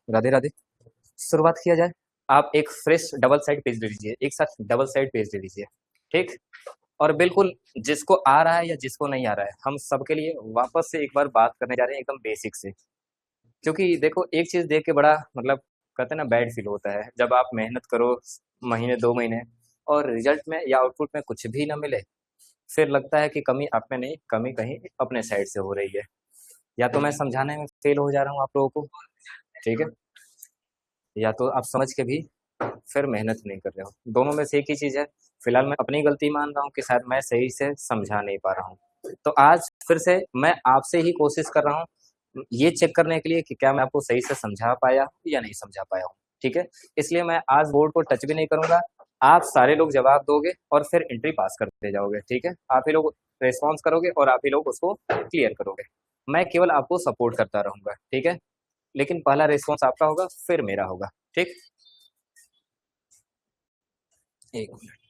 राधे राधे। शुरुआत किया जाए। आप एक फ्रेश डबल साइड पेज ले लीजिए, एक साथ डबल साइड पेज ले लीजिए, ठीक। और बिल्कुल जिसको आ रहा है या जिसको नहीं आ रहा है, हम सबके लिए वापस से एक बार बात करने जा रहे हैं एकदम बेसिक से। क्योंकि देखो एक चीज देख के बड़ा मतलब कहते हैं ना बैड फील होता है जब आप मेहनत करो महीने 2 महीने और रिजल्ट में या आउटपुट में कुछ भी ना मिले। फिर लगता है कि कमी आप में नहीं, कमी कहीं अपने साइड से हो रही है, या तो मैं समझाने में फेल हो जा रहा हूँ आप लोगों को, ठीक है, या तो आप समझ के भी फिर मेहनत नहीं कर रहे हो। दोनों में से एक ही चीज है। फिलहाल मैं अपनी गलती मान रहा हूँ कि शायद मैं सही से समझा नहीं पा रहा हूँ। तो आज फिर से मैं आपसे ही कोशिश कर रहा हूँ ये चेक करने के लिए कि क्या मैं आपको सही से समझा पाया हूँ या नहीं समझा पाया हूँ, ठीक है। इसलिए मैं आज बोर्ड को टच भी नहीं करूंगा। आप सारे लोग जवाब दोगे और फिर एंट्री पास करते जाओगे, ठीक है। आप ही लोग रेस्पॉन्स करोगे और आप ही लोग उसको क्लियर करोगे। मैं केवल आपको सपोर्ट करता रहूंगा, ठीक है। लेकिन पहला रिस्पॉन्स आपका होगा फिर मेरा होगा, ठीक। एक मिनट।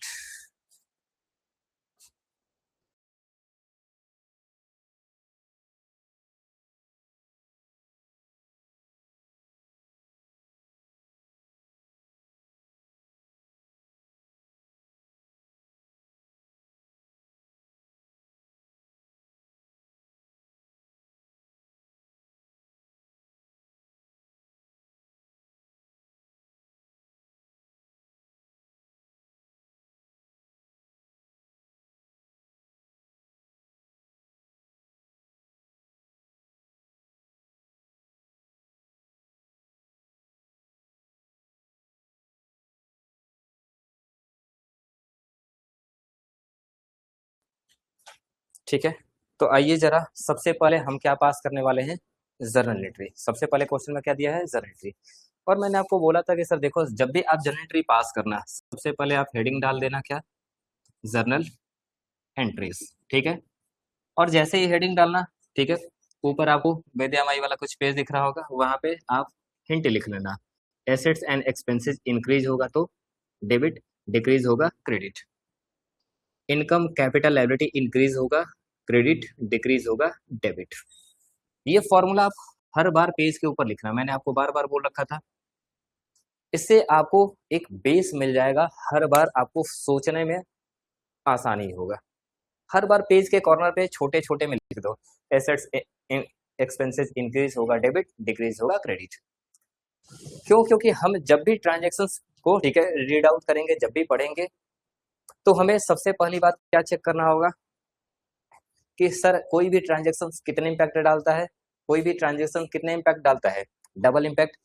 ठीक है, तो आइए जरा सबसे पहले हम क्या पास करने वाले हैं, जर्नल एंट्री। सबसे पहले क्वेश्चन में क्या दिया है, जर्नल एंट्री। और मैंने आपको बोला था कि सर देखो जब भी आप जर्नल एंट्री पास करना सबसे पहले आप हेडिंग डाल देना क्या, जर्नल एंट्रीज, ठीक है। और जैसे ही हेडिंग डालना, ठीक है, ऊपर आपको विद्या माई वाला कुछ पेज दिख रहा होगा, वहां पे आप हिंट लिख लेना। एसेट्स एंड एक्सपेंसेस इंक्रीज होगा तो डेबिट, डिक्रीज होगा credit. Income capital liability increase होगा क्रेडिट, डिक्रीज होगा डेबिट। ये फॉर्मूला आप हर बार पेज के ऊपर लिखना, मैंने आपको बार बार बोल रखा था। इससे आपको एक बेस मिल जाएगा, हर बार आपको सोचने में आसानी होगा। हर बार पेज के कॉर्नर पे छोटे छोटे में लिख दो, एसेट्स एक्सपेंसेस इंक्रीज होगा डेबिट, डिक्रीज होगा क्रेडिट। क्यों, क्योंकि हम जब भी ट्रांजेक्शन्स को, ठीक है, रीड आउट करेंगे, जब भी पढ़ेंगे, तो हमें सबसे पहली बात क्या चेक करना होगा कि सर कोई भी ट्रांजेक्शन कितने इम्पैक्ट डालता है, कोई भी ट्रांजेक्शन कितने इम्पैक्ट डालता है, डबल इम्पैक्ट,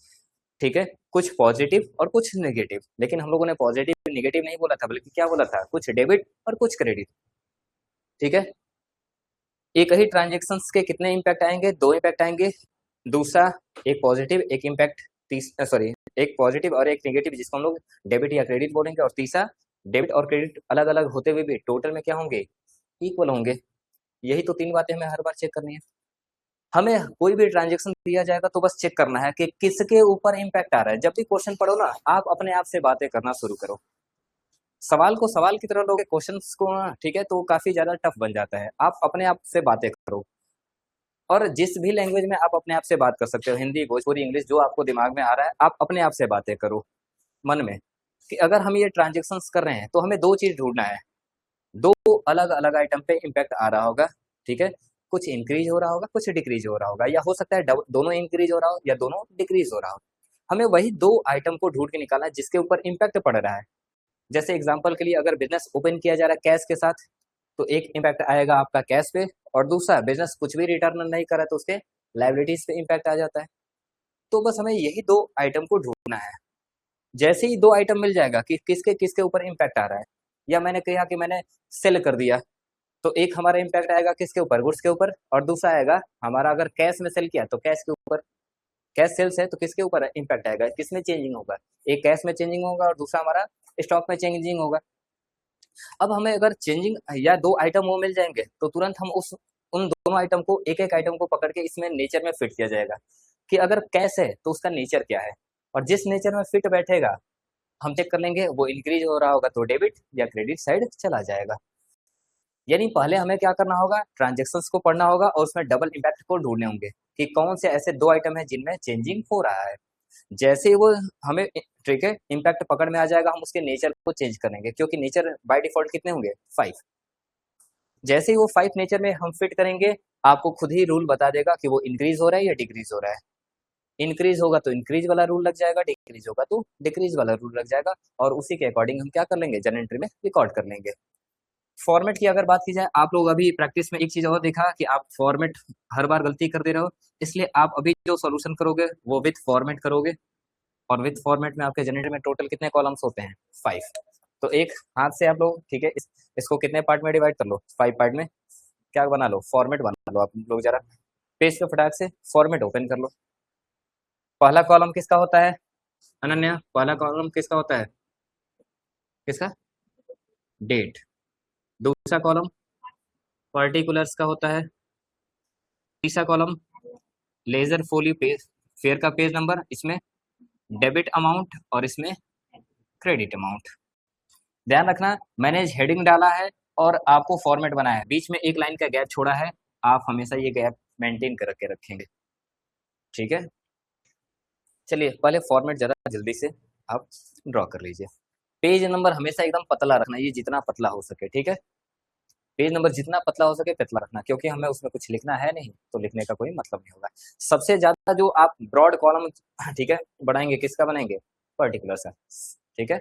ठीक है। कुछ पॉजिटिव और कुछ नेगेटिव, लेकिन हम लोगों ने पॉजिटिव नेगेटिव नहीं बोला था, बल्कि क्या बोला था, कुछ डेबिट और कुछ क्रेडिट, ठीक है। एक ही ट्रांजेक्शन के कितने इम्पैक्ट आएंगे, 2 इम्पैक्ट आएंगे। दूसरा एक पॉजिटिव एक इम्पैक्ट, सॉरी, एक पॉजिटिव और एक नेगेटिव जिसको हम लोग डेबिट या क्रेडिट बोलेंगे। और तीसरा डेबिट और क्रेडिट अलग अलग होते हुए भी टोटल में क्या होंगे, इक्वल होंगे। यही तो 3 बातें हमें हर बार चेक करनी है। हमें कोई भी ट्रांजेक्शन दिया जाएगा तो बस चेक करना है कि किसके ऊपर इम्पैक्ट आ रहा है। जब भी क्वेश्चन पढ़ो ना, आप अपने आप से बातें करना शुरू करो। सवाल को सवाल की तरह लोगे, क्वेश्चंस को ना, ठीक है, तो काफी ज्यादा टफ बन जाता है। आप अपने आप से बातें करो, और जिस भी लैंग्वेज में आप अपने आप से बात कर सकते हो, हिंदी, भोजपुरी, इंग्लिश, जो आपको दिमाग में आ रहा है, आप अपने आप से बातें करो मन में कि अगर हम ये ट्रांजेक्शन कर रहे हैं तो हमें दो चीज ढूंढना है। दो अलग अलग आइटम पे इम्पैक्ट आ रहा होगा, ठीक है। कुछ इंक्रीज हो रहा होगा, कुछ डिक्रीज हो रहा होगा, या हो सकता है दोनों इंक्रीज हो रहा हो या दोनों डिक्रीज हो रहा हो। हमें वही दो आइटम को ढूंढ के निकालना है जिसके ऊपर इम्पैक्ट पड़ रहा है। जैसे एग्जांपल के लिए अगर बिजनेस ओपन किया जा रहा है कैश के साथ, तो एक इम्पैक्ट आएगा आपका कैश पे, और दूसरा बिजनेस कुछ भी रिटर्न नहीं करा तो उसके लाइबिलिटीज पे इम्पैक्ट आ जाता है। तो बस हमें यही दो आइटम को ढूंढना है। जैसे ही दो आइटम मिल जाएगा कि किसके किसके ऊपर इम्पैक्ट आ रहा है, या मैंने कहा कि मैंने सेल कर दिया, तो एक हमारा इम्पैक्ट आएगा किसके ऊपर, गुड्स के ऊपर, और दूसरा आएगा हमारा अगर कैश में सेल किया तो कैश के ऊपर। कैश सेल्स है तो किसके ऊपर इम्पैक्ट आएगा, किसमें चेंजिंग होगा, एक कैश में चेंजिंग होगा और दूसरा हमारा स्टॉक में चेंजिंग होगा। अब हमें अगर चेंजिंग या दो आइटम वो मिल जाएंगे तो तुरंत हम उस उन दोनों आइटम को, एक एक आइटम को पकड़ के इसमें नेचर में फिट किया जाएगा कि अगर कैश है तो उसका नेचर क्या है, और जिस नेचर में फिट बैठेगा हम चेक कर लेंगे वो इंक्रीज हो रहा होगा तो डेबिट या क्रेडिट साइड चला जाएगा। यानी पहले हमें क्या करना होगा, ट्रांजेक्शन्स को पढ़ना होगा और उसमें डबल इम्पैक्ट को ढूंढने होंगे कि कौन से ऐसे दो आइटम है जिनमें चेंजिंग हो रहा है। जैसे ही वो हमें ठीक है इम्पैक्ट पकड़ में आ जाएगा, हम उसके नेचर को चेंज करेंगे, क्योंकि नेचर बाय डिफॉल्ट कितने होंगे 5। जैसे ही वो 5 नेचर में हम फिट करेंगे, आपको खुद ही रूल बता देगा कि वो इंक्रीज हो रहा है या डिक्रीज हो रहा है। इंक्रीज होगा तो इंक्रीज वाला रूल लग जाएगा, डिक्रीज होगा तो डिक्रीज वाला रूल लग जाएगा, और उसी के अकॉर्डिंग हम क्या कर लेंगे, जनरल एंट्री में रिकॉर्ड कर लेंगे। फॉर्मेट की अगर बात की जाए, आप लोग अभी प्रैक्टिस में एक चीज और देखा कि आप फॉर्मेट हर बार गलती कर दे रहे हो, इसलिए आप अभी जो सॉल्यूशन करोगे वो विथ फॉर्मेट करोगे, और विथ फॉर्मेट में आपके जनरेटर में टोटल कितने कॉलम्स होते हैं 5। तो एक हाथ से आप लोग ठीक है इसको कितने पार्ट में डिवाइड कर लो, 5 पार्ट में क्या बना लो, फॉर्मेट बना लो। आप लोग जरा पेज पे फटाक से फॉर्मेट ओपन कर लो। पहला कॉलम किसका होता है अनन्या, पहला कॉलम किसका होता है, किसका, डेट। दूसरा कॉलम पर्टिकुलर्स का होता है। तीसरा कॉलम लेजर फोली पेज फेयर का पेज नंबर, इसमें डेबिट अमाउंट और इसमें क्रेडिट अमाउंट। ध्यान रखना मैंने हेडिंग डाला है और आपको फॉर्मेट बनाया है, बीच में एक लाइन का गैप छोड़ा है, आप हमेशा ये गैप मेंटेन करके रखेंगे, ठीक है। चलिए पहले फॉर्मेट जरा जल्दी से आप ड्रॉ कर लीजिए। पेज नंबर हमेशा एकदम पतला रखना, ये जितना पतला हो सके, ठीक है। पेज नंबर जितना पतला हो सके पतला रखना, क्योंकि हमें उसमें कुछ लिखना है नहीं, तो लिखने का कोई मतलब नहीं होगा। सबसे ज्यादा जो आप ब्रॉड कॉलम ठीक है बढ़ाएंगे, किसका बनाएंगे, पर्टिकुलर का, ठीक है।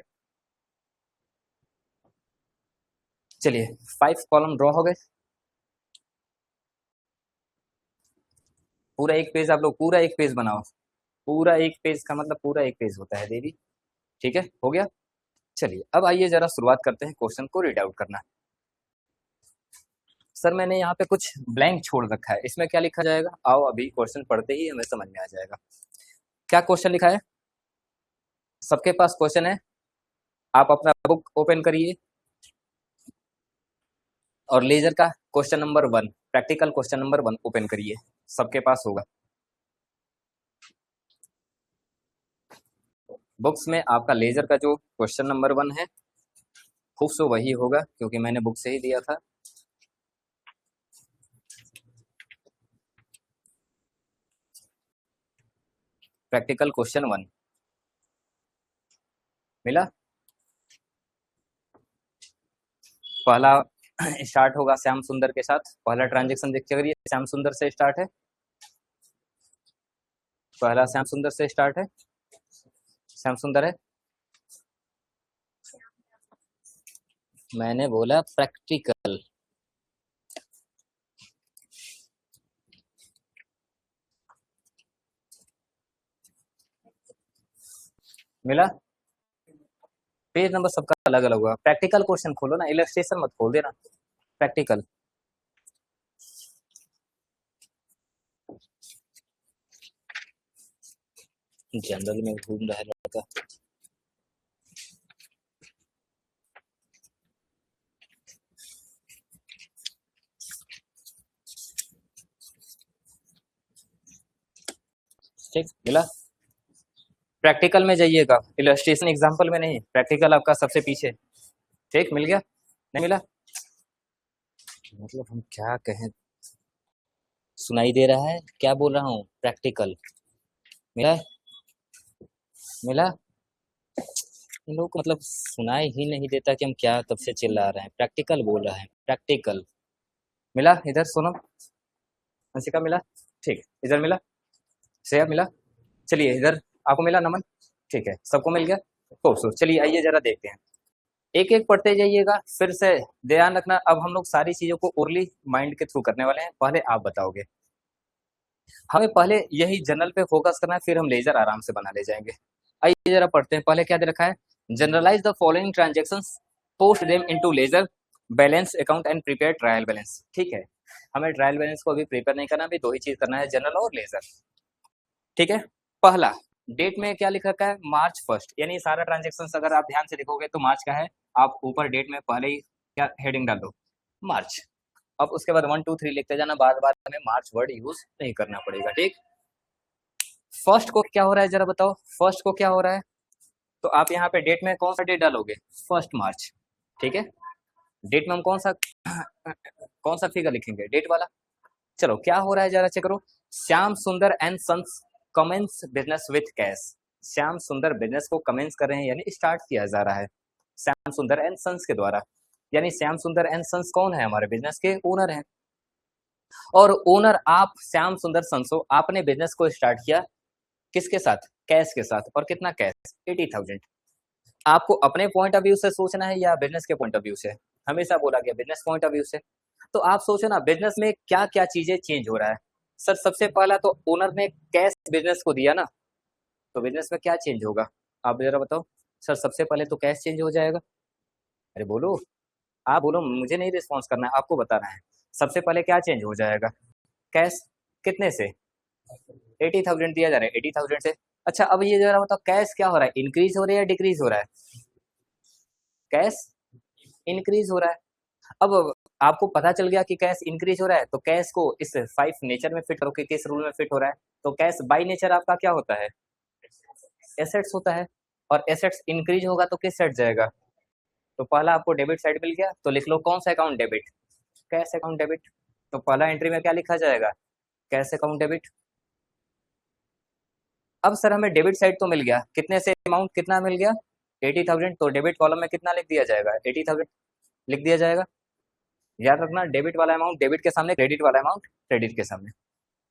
चलिए 5 कॉलम ड्रॉ हो गए। पूरा एक पेज आप लोग पूरा एक पेज बनाओ, पूरा एक पेज का मतलब पूरा एक पेज होता है देवी, ठीक है, हो गया। चलिए अब आइए जरा शुरुआत करते हैं क्वेश्चन को रीड आउट करना। सर मैंने यहाँ पे कुछ ब्लैंक छोड़ रखा है, इसमें क्या लिखा जाएगा, आओ अभी क्वेश्चन पढ़ते ही हमें समझ में आ जाएगा। क्या क्वेश्चन लिखा है, सबके पास क्वेश्चन है, आप अपना बुक ओपन करिए और लेजर का question number 1, practical question number 1 open करिए, सबके पास होगा। बुक्स में आपका लेजर का जो क्वेश्चन नंबर 1 है, खूब सो वही होगा क्योंकि मैंने बुक से ही दिया था। प्रैक्टिकल क्वेश्चन 1 मिला। पहला स्टार्ट होगा श्याम सुंदर के साथ, पहला ट्रांजेक्शन देखते करिए, श्याम सुंदर से स्टार्ट है, पहला श्याम सुंदर से स्टार्ट है, श्याम सुंदर है, मैंने बोला प्रैक्टिकल। मिला। पेज नंबर सबका अलग अलग होगा। प्रैक्टिकल क्वेश्चन खोलो ना, इलस्ट्रेशन मत खोल देना, प्रैक्टिकल। जनरल में घूम रहा है लड़का। ठीक मिला। प्रैक्टिकल में जाइएगा, इलस्ट्रेशन एग्जाम्पल में नहीं, प्रैक्टिकल आपका सबसे पीछे, ठीक मिल गया, नहीं मिला, मतलब हम क्या कहें, सुनाई दे रहा है क्या बोल रहा हूँ, प्रैक्टिकल मिला, मिला। इन लोग को मतलब सुनाई ही नहीं देता कि हम क्या तब से चिल्ला रहे हैं, प्रैक्टिकल बोल रहा है, प्रैक्टिकल मिला। इधर सोनम अंशिका मिला, ठीक, इधर मिला, श्रेया मिला, चलिए इधर आपको मिला नमन, ठीक है, सबको मिल गया, खूबसूरत। चलिए आइए जरा देखते हैं, एक एक पढ़ते जाइएगा, फिर से ध्यान रखना। अब हम लोग सारी चीजों को ओरली माइंड के थ्रू करने वाले हैं, पहले आप बताओगे, हमें पहले यही जनरल पे फोकस करना है, फिर हम लेजर आराम से बना ले जाएंगे। आइए जरा पढ़ते हैं, पहले क्या दे रखा है, journalise the following transactions, post them into ledger, balance account and prepare trial balance. ठीक है, हमें ट्रायल बैलेंस को अभी प्रिपेयर नहीं करना, अभी दो ही चीज करना है, जनरल और लेजर, ठीक है। पहला डेट में क्या लिख रखा है, मार्च 1, यानी सारा ट्रांजेक्शन अगर आप ध्यान से देखोगे तो मार्च का है, आप ऊपर डेट में पहले ही क्या हेडिंग डाल दो, मार्च। अब उसके बाद 1 2 3 लिखते जाना, बार बार हमें मार्च वर्ड यूज नहीं करना पड़ेगा, ठीक। फर्स्ट को क्या हो रहा है जरा बताओ, फर्स्ट को क्या हो रहा है, तो आप यहाँ पे डेट में कौन सा डेट डालोगे, 1 मार्च, ठीक है। डेट में हम कौन सा फिगर लिखेंगे, डेट वाला। चलो क्या हो रहा है जरा चेक करो, Shyam Sundar and sons commences business with cash, Shyam Sundar business को कमेंस कर रहे हैं, यानी स्टार्ट किया जा रहा है श्याम सुंदर एंड सन्स के द्वारा। यानी श्याम सुंदर एंड सन्स कौन है? हमारे बिजनेस के ओनर हैं। और ओनर आप श्याम सुंदर सन्स हो, आपने बिजनेस को स्टार्ट किया किसके साथ? कैश के साथ। और कितना कैश? 80,000। आपको अपने पॉइंट ऑफ व्यू से सोचना है या बिजनेस के पॉइंट ऑफ व्यू से? हमेशा बोला गया बिजनेस पॉइंट ऑफ व्यू से। तो आप सोचो ना, बिजनेस में क्या क्या चीजें चेंज हो रहा है। सर सबसे पहला तो ओनर ने कैश बिजनेस को दिया ना, तो बिजनेस में क्या चेंज होगा आप जरा बताओ। सर सबसे पहले तो कैश चेंज हो जाएगा। अरे बोलो, आप बोलो, मुझे नहीं रिस्पॉन्स करना है, आपको बताना है। सबसे पहले क्या चेंज हो जाएगा? कैश। कितने से? 80,000 दिया जा रहा है, 80,000 से। अच्छा अब ये जरा बताओ, कैश क्या हो रहा है? इंक्रीज हो रहा है या डिक्रीज हो रहा है? कैश इंक्रीज हो रहा है। अब आपको पता चल गया कि कैश इंक्रीज हो रहा है, तो कैश को इस 5 नेचर में फिट करो कि किस रूल में फिट हो रहा है। तो कैश बाय नेचर आपका क्या होता है? एसेट्स होता है। और एसेट्स इंक्रीज होगा तो किस साइड जाएगा? तो पहला आपको डेबिट साइड मिल गया, तो लिख लो कौन सा account? Debit. Cash account debit. तो पहला एंट्री में क्या लिखा जाएगा? Cash account debit. अब सर हमें डेबिट साइड तो मिल गया, कितने से अमाउंट कितना मिल गया? 80,000। तो डेबिट कॉलम में कितना लिख दिया जाएगा? 80,000 लिख दिया जाएगा। याद रखना, डेबिट वाला अमाउंट डेबिट के सामने, क्रेडिट वाला अमाउंट क्रेडिट के सामने।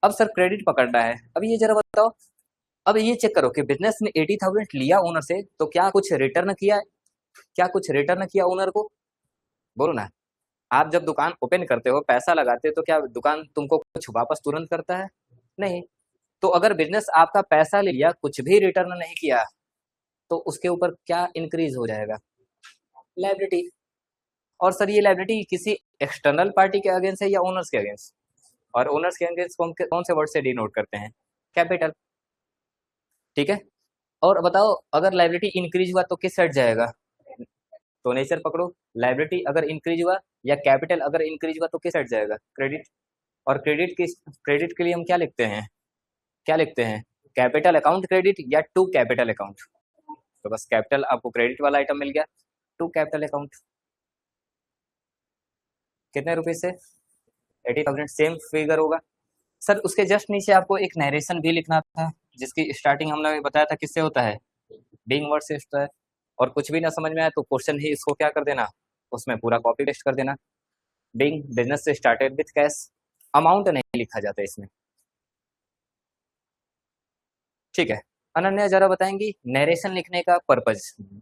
अब सर क्रेडिट पकड़ना है। अब ये जरा बताओ, अब ये चेक करो कि बिजनेस में 80,000 लिया ओनर से, तो क्या कुछ रिटर्न किया? क्या कुछ रिटर्न किया ओनर को? बोलो ना। आप जब दुकान ओपन करते हो, पैसा लगाते हो, तो क्या दुकान तुमको कुछ वापस तुरंत करता है? नहीं। तो अगर बिजनेस आपका पैसा ले लिया, कुछ भी रिटर्न नहीं किया, तो उसके ऊपर क्या इंक्रीज हो जाएगा? लायबिलिटी। और सर ये लायबिलिटी किसी एक्सटर्नल पार्टी के अगेंस्ट है या ओनर्स के अगेंस्ट? और ओनर्स के अगेंस्ट कौन से वर्ड से डिनोट करते हैं? कैपिटल। ठीक है। और बताओ, अगर लायबिलिटी इंक्रीज हुआ तो किस साइड जाएगा? तो नेचर पकड़ो, लायबिलिटी अगर इंक्रीज हुआ या कैपिटल अगर इंक्रीज हुआ तो किस साइड जाएगा? क्रेडिट। और क्रेडिट के लिए हम क्या लिखते हैं? क्या लिखते हैं? कैपिटल अकाउंट क्रेडिट या टू कैपिटल अकाउंट। तो बस कैपिटल आपको क्रेडिट वाला आइटम मिल गया, टू कैपिटल अकाउंट। कितने रुपए से? 80,000। सेम फिगर होगा। सर उसके जस्ट नीचे आपको एक नरेशन भी लिखना था, जिसकी स्टार्टिंग हमने बताया था किससे होता है? बीइंग वर्ड से होता है। और कुछ भी ना समझ में आया तो क्वेश्चन ही इसको क्या कर देना, उसमें पूरा कॉपी पेस्ट कर देना। बीइंग बिजनेस से स्टार्टेड विथ कैश। अमाउंट नहीं लिखा जाता इसमें। ठीक है। अनन्या जरा बताएंगी नरेशन लिखने का पर्पज,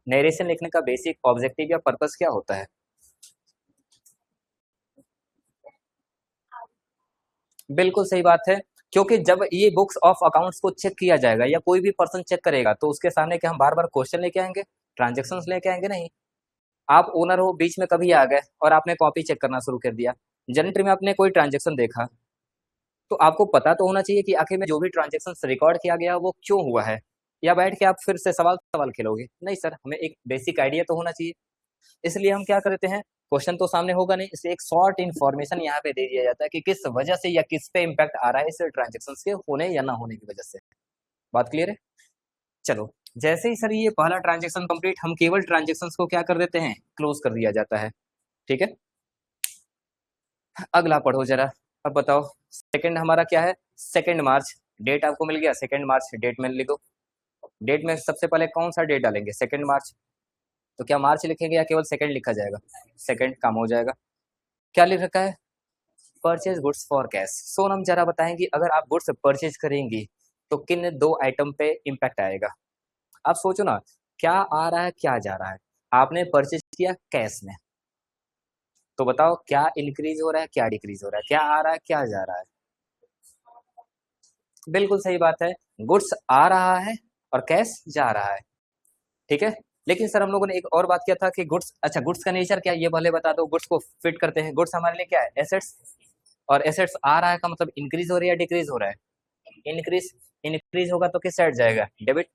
नरेशन लिखने का बेसिक ऑब्जेक्टिव या पर्पज क्या होता है? बिल्कुल सही बात है। क्योंकि जब ये बुक्स ऑफ अकाउंट्स को चेक किया जाएगा या कोई भी पर्सन चेक करेगा, तो उसके सामने क्या हम बार बार क्वेश्चन लेके आएंगे, ट्रांजेक्शन्स लेके आएंगे? नहीं। आप ओनर हो, बीच में कभी आ गए और आपने कॉपी चेक करना शुरू कर दिया, जनरेटरी में आपने कोई ट्रांजेक्शन देखा, तो आपको पता तो होना चाहिए कि आखिर में जो भी ट्रांजेक्शन रिकॉर्ड किया गया वो क्यों हुआ है। या बैठ के आप फिर से सवाल सवाल खेलोगे? नहीं सर, हमें एक बेसिक आइडिया तो होना चाहिए। इसलिए हम क्या करते हैं, क्वेश्चन तो सामने होगा नहीं, इसलिए एक शॉर्ट इन्फॉर्मेशन यहाँ पे दे दिया जाता है कि किस वजह से या किस पे इम्पैक्ट आ रहा है इस ट्रांजेक्शन के होने या ना होने की वजह से। बात क्लियर है? चलो, जैसे ही सर ये पहला ट्रांजेक्शन कंप्लीट, हम केवल ट्रांजेक्शन को क्या कर देते हैं, क्लोज कर दिया जाता है। ठीक है। अगला पढ़ो जरा। अब बताओ, सेकंड हमारा क्या है? 2 मार्च। डेट आपको मिल गया 2 मार्च, डेट में लिखो। डेट में सबसे पहले कौन सा डेट डालेंगे? 2 मार्च। तो क्या मार्च लिखेंगे या केवल सेकंड लिखा जाएगा? सेकंड काम हो जाएगा। क्या लिख रखा है? Purchase goods for cash. Sonam जरा बताएंगी, अगर आप गुड्स परचेज करेंगी तो किन 2 आइटम पे इम्पैक्ट आएगा? आप सोचो ना, क्या आ रहा है क्या जा रहा है। आपने परचेज किया कैश में, तो बताओ क्या इंक्रीज हो रहा है क्या डिक्रीज हो रहा है, क्या आ रहा है क्या जा रहा है? बिल्कुल सही बात है, गुड्स आ रहा है और कैश जा रहा है। ठीक है। लेकिन सर हम लोगों ने एक और बात किया था कि गुड्स, अच्छा गुड्स का नेचर क्या है ये भले बता दो। गुड्स को फिट करते हैं, गुड्स हमारे लिए क्या है? एसेट्स। और एसेट्स आ रहा है का मतलब इंक्रीज हो रही है या डिक्रीज हो रहा है? इंक्रीज। इंक्रीज होगा तो किस साइड जाएगा? डेबिट।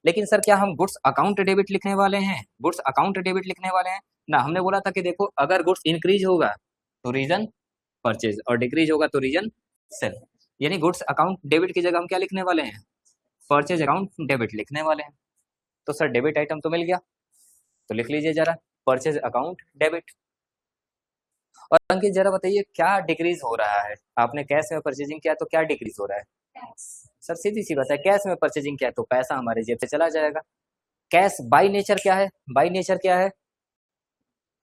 लेकिन सर क्या हम गुड्स अकाउंट डेबिट लिखने वाले हैं? गुड्स अकाउंट डेबिट लिखने वाले हैं ना। हमने बोला था कि देखो, अगर गुड्स इंक्रीज होगा तो रीजन परचेज और डिक्रीज होगा तो रीजन सेल। यानी गुड्स अकाउंट डेबिट की जगह हम क्या लिखने वाले हैं? परचेज अकाउंट डेबिट लिखने वाले हैं। तो सर डेबिट आइटम तो मिल गया, तो लिख लीजिए जरा परचेज अकाउंट डेबिट। और अंकित जरा बताइए क्या डिक्रीज हो रहा है? आपने कैश में परचेजिंग किया तो क्या डिक्रीज हो रहा है? सर सीधी सी बात है, कैश में परचेजिंग किया तो पैसा हमारे जेब से चला जाएगा। कैश बाय नेचर क्या है, बाय नेचर क्या है,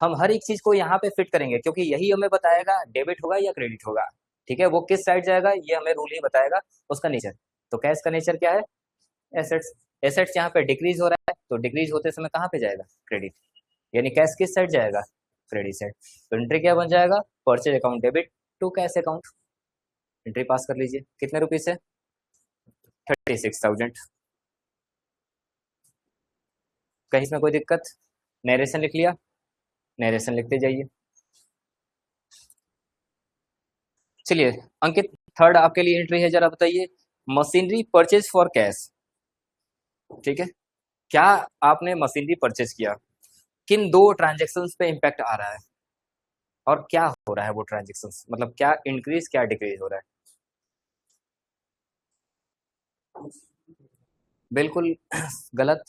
हम हर एक चीज को यहाँ पे फिट करेंगे क्योंकि यही हमें बताएगा डेबिट होगा या क्रेडिट होगा। ठीक है, वो किस साइड जाएगा ये हमें रूल ही बताएगा, उसका नेचर। तो कैश का नेचर क्या है, एसेट्स। एसेट्स यहाँ पे डिक्रीज हो रहा है तो डिक्रीज होते समय कहाँ पे जाएगा, क्रेडिट। यानी कैश किस साइड जाएगा, क्रेडिट साइड। तो एंट्री क्या बन जाएगा, purchase account debit to cash account. Entry pass कर लीजिए, कितने रुपीज से, 36,000। कहीं इसमें कोई दिक्कत, नरेशन लिख लिया, नरेशन लिखते जाइए। चलिए अंकित, थर्ड आपके लिए एंट्री है, जरा बताइए, मशीनरी परचेज फॉर कैश। ठीक है, क्या आपने मशीनरी परचेज किया, किन दो ट्रांजेक्शन्स पे इम्पैक्ट आ रहा है और क्या हो रहा है वो ट्रांजेक्शन्स, मतलब क्या इंक्रीज क्या डिक्रीज हो रहा है। बिल्कुल गलत,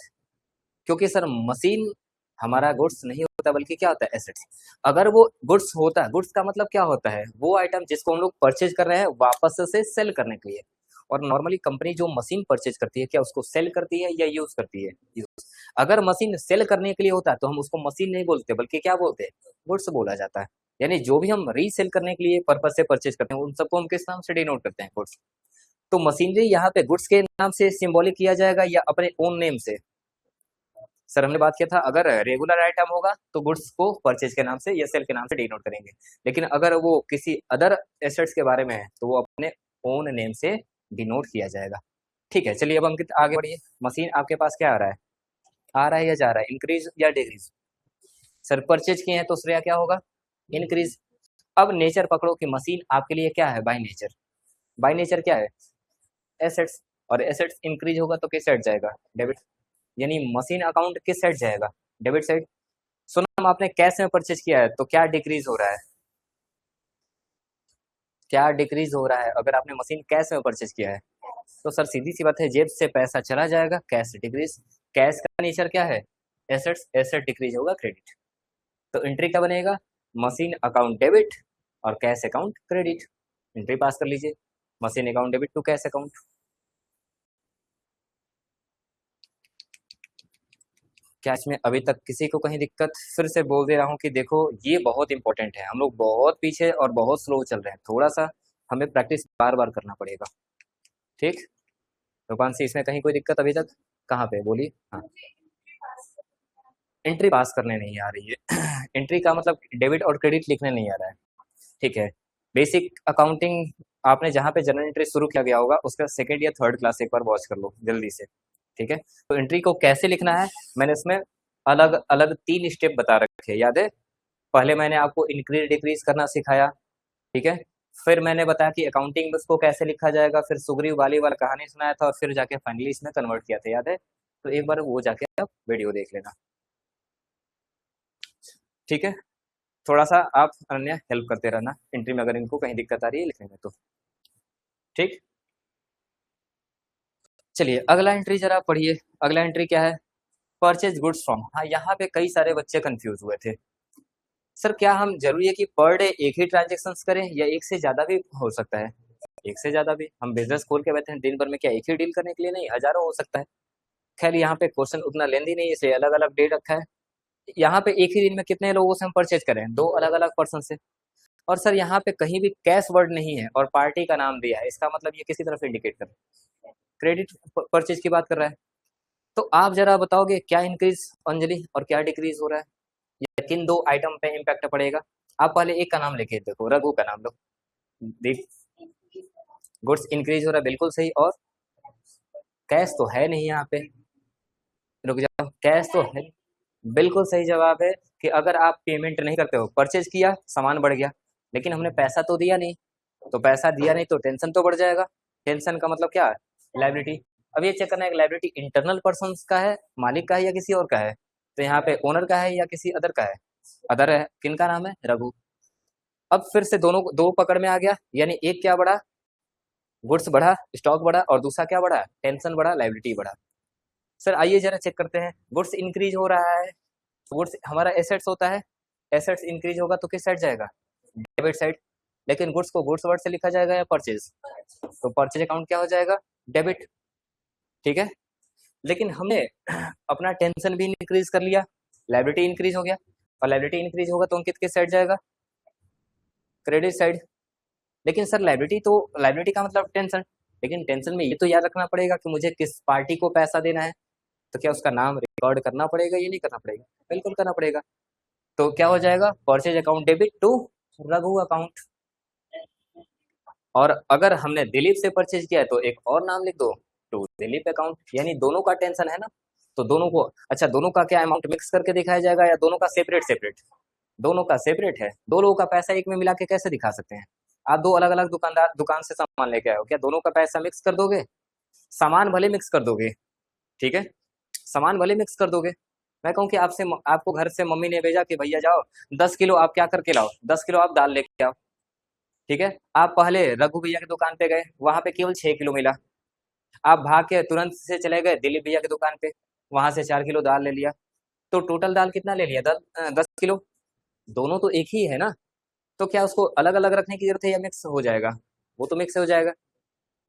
क्योंकि सर मशीन हमारा गुड्स नहीं होता बल्कि क्या होता है, एसेट्स। अगर वो गुड्स होता है, गुड्स का मतलब क्या होता है, वो आइटम जिसको हम लोग परचेज कर रहे हैं वापस से सेल करने के लिए। और नॉर्मली कंपनी जो मशीन परचेज करती है क्या उसको सेल करती है या यूज करती है, यूज। अगर मशीन सेल करने के लिए होता है तो हम उसको मशीन नहीं बोलते बल्कि क्या बोलते हैं, गुड्स बोला जाता है। यानी जो भी हम रीसेल करने के लिए पर्पज से परचेज करते हैं उन सबको हम किस नाम से डिनोट करते हैं, गुड्स। तो मशीनरी यहाँ पे गुड्स के नाम से सिंबॉलिक किया जाएगा या अपने ओन नेम से। सर हमने बात किया था अगर रेगुलर आइटम होगा तो गुड्स को परचेज के नाम से या सेल के नाम से डिनोट करेंगे, लेकिन अगर वो किसी अदर एसेट्स के बारे में है तो वो अपने ओन नेम से डिनोट किया जाएगा। ठीक है, चलिए अब हम आगे बढ़िए। मशीन आपके पास क्या आ रहा है या जा रहा है, इंक्रीज या डिक्रीज। सर परचेज किए हैं तो श्रेया क्या होगा, इंक्रीज। अब नेचर पकड़ो कि मशीन आपके लिए क्या है, बाय नेचर। बाय नेचर क्या है, एसेट्स। और एसेट्स इंक्रीज होगा तो किस साइड जाएगा, डेबिट। यानी मशीन अकाउंट किस साइड जाएगा, डेबिट साइड। सुनो, आपने कैश में परचेज किया है तो क्या डिक्रीज हो रहा है, क्या डिक्रीज हो रहा है अगर आपने मशीन कैश में परचेज किया है। तो सर सीधी सी बात है, जेब से पैसा चला जाएगा, कैश डिक्रीज। कैश का नेचर क्या है, एसेट्स, एसेट डिक्रीज होगा, क्रेडिट। तो एंट्री क्या बनेगा, मशीन अकाउंट डेबिट और cash account credit. Entry pass कर लीजिए, machine account debit to cash account. क्या इसमें अभी तक किसी को कहीं दिक्कत, फिर से बोल दे रहा हूँ कि देखो ये बहुत इंपॉर्टेंट है, हम लोग बहुत पीछे और बहुत स्लो चल रहे हैं, थोड़ा सा हमें प्रैक्टिस बार बार करना पड़ेगा। ठीक, रूपांशी इसमें कहीं कोई दिक्कत अभी तक, कहाँ पे बोलिए। हाँ, एंट्री पास करने नहीं आ रही है एंट्री का मतलब डेबिट और क्रेडिट लिखने नहीं आ रहा है। ठीक है, बेसिक अकाउंटिंग आपने जहाँ पे जनरल एंट्री शुरू किया गया होगा उसका सेकंड या थर्ड क्लास एक बार वॉच कर लो जल्दी से। ठीक है, तो एंट्री को कैसे लिखना है मैंने इसमें अलग अलग 3 स्टेप बता रखे, याद है। पहले मैंने आपको इंक्रीज डिक्रीज करना सिखाया, ठीक है। फिर मैंने बताया कि अकाउंटिंग बुक्स को कैसे लिखा जाएगा, फिर सुग्रीव वाली वाला कहानी सुनाया था और फिर जाके फाइनली इसमें कन्वर्ट किया था, याद है। तो एक बार वो जाके आप वीडियो देख लेना, ठीक है। थोड़ा सा आप अन्य हेल्प करते रहना एंट्री में अगर इनको कहीं दिक्कत आ रही है लिखने में तो। ठीक, चलिए अगला एंट्री जरा पढ़िए। अगला एंट्री क्या है, परचेज गुड्स फ्रॉम। हाँ, यहाँ पे कई सारे बच्चे कंफ्यूज हुए थे, सर क्या हम जरूरी है कि पर डे एक ही ट्रांजेक्शन करें या एक से ज्यादा भी हो सकता है। एक से ज्यादा भी, हम बिजनेस खोल के बैठे हैं दिन भर में, क्या एक ही डील करने के लिए नहीं, हजारों हो सकता है। खैर यहाँ पे क्वेश्चन उतना लेंदी नहीं है इसलिए अलग अलग डेट रखा है। यहाँ पे एक ही दिन में कितने लोगों से हम परचेज करें, 2 अलग अलग पर्सन से। और सर यहाँ पे कहीं भी कैश वर्ड नहीं है और पार्टी का नाम दिया है, इसका मतलब ये किसी तरफ इंडिकेट कर रहा है, क्रेडिट परचेज की बात कर रहा है। तो आप जरा बताओगे क्या इंक्रीज अंजलि और क्या डिक्रीज हो रहा है, या किन 2 आइटम पे इम्पैक्ट पड़ेगा। आप पहले एक का नाम लेके देखो, रघु का नाम लो, देख। गुड्स इंक्रीज हो रहा है, बिल्कुल सही। और कैश तो है नहीं यहाँ पे, रुक जाओ, कैश तो है, बिल्कुल सही जवाब है कि अगर आप पेमेंट नहीं करते हो, परचेज किया सामान बढ़ गया लेकिन हमने पैसा तो दिया नहीं, तो पैसा दिया नहीं तो टेंशन तो बढ़ जाएगा। टेंशन का मतलब क्या है, लायबिलिटी। अब ये चेक करना है कि लायबिलिटी इंटरनल पर्सन का है, मालिक का है या किसी और का है। तो यहाँ पे ओनर का है या किसी अदर का है, अदर है। किनका नाम है, रघु। अब फिर से दोनों दो पकड़ में आ गया, यानी एक क्या बढ़ा, गुड्स बढ़ा, स्टॉक बढ़ा, और दूसरा क्या बढ़ा, टेंशन बढ़ा, लायबिलिटी बढ़ा। सर आइए जरा चेक करते हैं, गुड्स इंक्रीज हो रहा है, गुड्स हमारा एसेट्स होता है, एसेट्स इंक्रीज होगा तो किस साइड जाएगा, डेबिट साइड। लेकिन गुड्स को गुड्स वर्ड से लिखा जाएगा या परचेज, तो परचेज अकाउंट क्या हो जाएगा, डेबिट, ठीक है। लेकिन हमने अपना टेंशन भी इंक्रीज कर लिया, लायबिलिटी इंक्रीज हो गया, और लायबिलिटी इंक्रीज होगा तो अंकित किस साइड जाएगा, क्रेडिट साइड। लेकिन सर लायबिलिटी तो, लायबिलिटी का मतलब टेंशन, लेकिन टेंशन में ये तो याद रखना पड़ेगा कि मुझे किस पार्टी को पैसा देना है, तो क्या उसका नाम रिकॉर्ड करना पड़ेगा या नहीं करना पड़ेगा, बिल्कुल करना पड़ेगा। तो क्या हो जाएगा, purchase account debit to Raghu account. और अगर हमने दिलीप से परचेज किया है तो एक और नाम लिख दो, टू दिलीप अकाउंट, यानी दोनों का टेंशन है ना, तो दोनों को, अच्छा दोनों का क्या अमाउंट मिक्स करके दिखाया जाएगा या दोनों का सेपरेट सेपरेट, दोनों का सेपरेट है। दो लोगों का पैसा एक में मिला के कैसे दिखा सकते हैं, आप दो अलग अलग दुकानदार दुकान से सामान लेके आए हो, क्या दोनों का पैसा मिक्स कर दोगे, सामान भले मिक्स कर दोगे, ठीक है, सामान भले मिक्स कर दोगे। मैं कहूँ कि आपसे, आपको घर से मम्मी ने भेजा कि भैया जाओ 10 किलो आप क्या करके लाओ, 10 किलो आप दाल लेके आओ, ठीक है। आप पहले रघु भैया की दुकान पे गए, वहां पे केवल 6 किलो मिला, आप भाग के तुरंत से चले गए दिलीप भैया की दुकान पे, वहां से 4 किलो दाल ले लिया, तो टोटल दाल कितना ले लिया, 10 किलो, दोनों तो एक ही है ना, तो क्या उसको अलग अलग रखने की जरूरत है या मिक्स हो जाएगा, वो तो मिक्स हो जाएगा।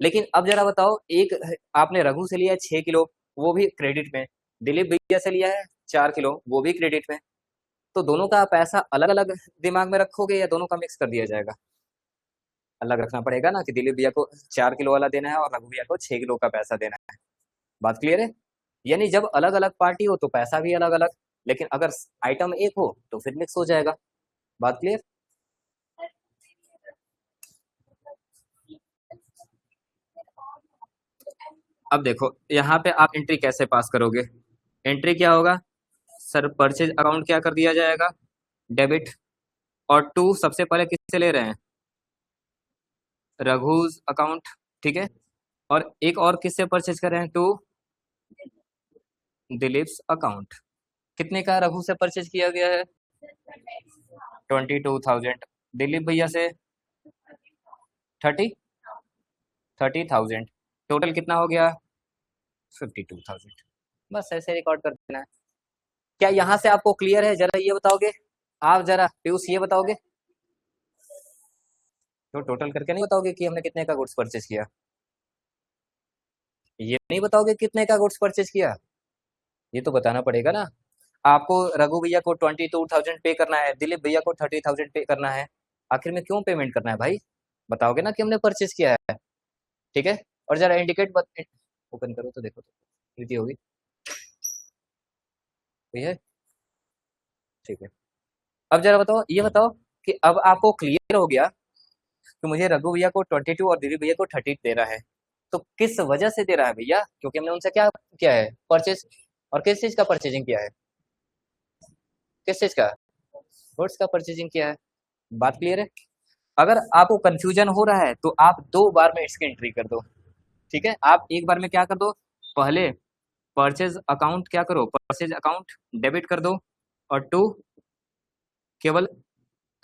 लेकिन अब जरा बताओ, एक आपने रघु से लिया है 6 किलो, वो भी क्रेडिट में, दिलीप भैया से लिया है 4 किलो, वो भी क्रेडिट में, तो दोनों का पैसा अलग अलग दिमाग में रखोगे या दोनों का मिक्स कर दिया जाएगा, अलग रखना पड़ेगा ना, कि दिलीप भैया को 4 किलो वाला देना है और रघु भैया को 6 किलो का पैसा देना है। बात क्लियर है, यानी जब अलग अलग पार्टी हो तो पैसा भी अलग अलग, लेकिन अगर आइटम एक हो तो फिर मिक्स हो जाएगा। बात क्लियर। अब देखो यहाँ पे आप एंट्री कैसे पास करोगे, एंट्री क्या होगा, सर परचेज अकाउंट क्या कर दिया जाएगा, डेबिट, और टू सबसे पहले किससे ले रहे हैं, रघुज अकाउंट, ठीक है, और एक और किससे परचेज कर रहे हैं, टू दिलीप्स अकाउंट। कितने का रघु से परचेज किया गया है, 22,000, दिलीप भैया से 30,000, टोटल कितना हो गया, 52,000। बस ऐसे रिकॉर्ड कर देना है। क्या यहाँ से आपको क्लियर है, जरा ये बताओगे, आप जरा पीयूष ये बताओगे, तो टोटल करके नहीं बताओगे कि हमने कितने का गुड्स परचेज किया, ये नहीं बताओगे कितने का गुड्स परचेज किया, ये तो बताना पड़ेगा ना। आपको रघु भैया को 22,000 पे करना है, दिलीप भैया को 30,000 पे करना है, आखिर में क्यों पेमेंट करना है भाई, बताओगे ना कि हमने परचेज किया है, ठीक है। और जरा इंडिकेट ओपन करो तो देखो, तो नीति होगी, ये है, ठीक है। अब जरा बताओ, ये बताओ कि अब आपको क्लियर हो गया कि मुझे रघु भैया को 22 और दिलीप भैया को 30 दे रहा है, तो किस वजह से दे रहा है भैया, क्योंकि हमने उनसे क्या किया है, परचेज, और किस चीज का परचेजिंग किया है, किस चीज का, गुड्स का परचेजिंग किया है। बात क्लियर है। अगर आपको कंफ्यूजन हो रहा है तो आप दो बार में इसकी एंट्री कर दो, ठीक है। आप एक बार में क्या कर दो, पहले परचेज अकाउंट क्या करो, परचेज अकाउंट डेबिट कर दो, और टू केवल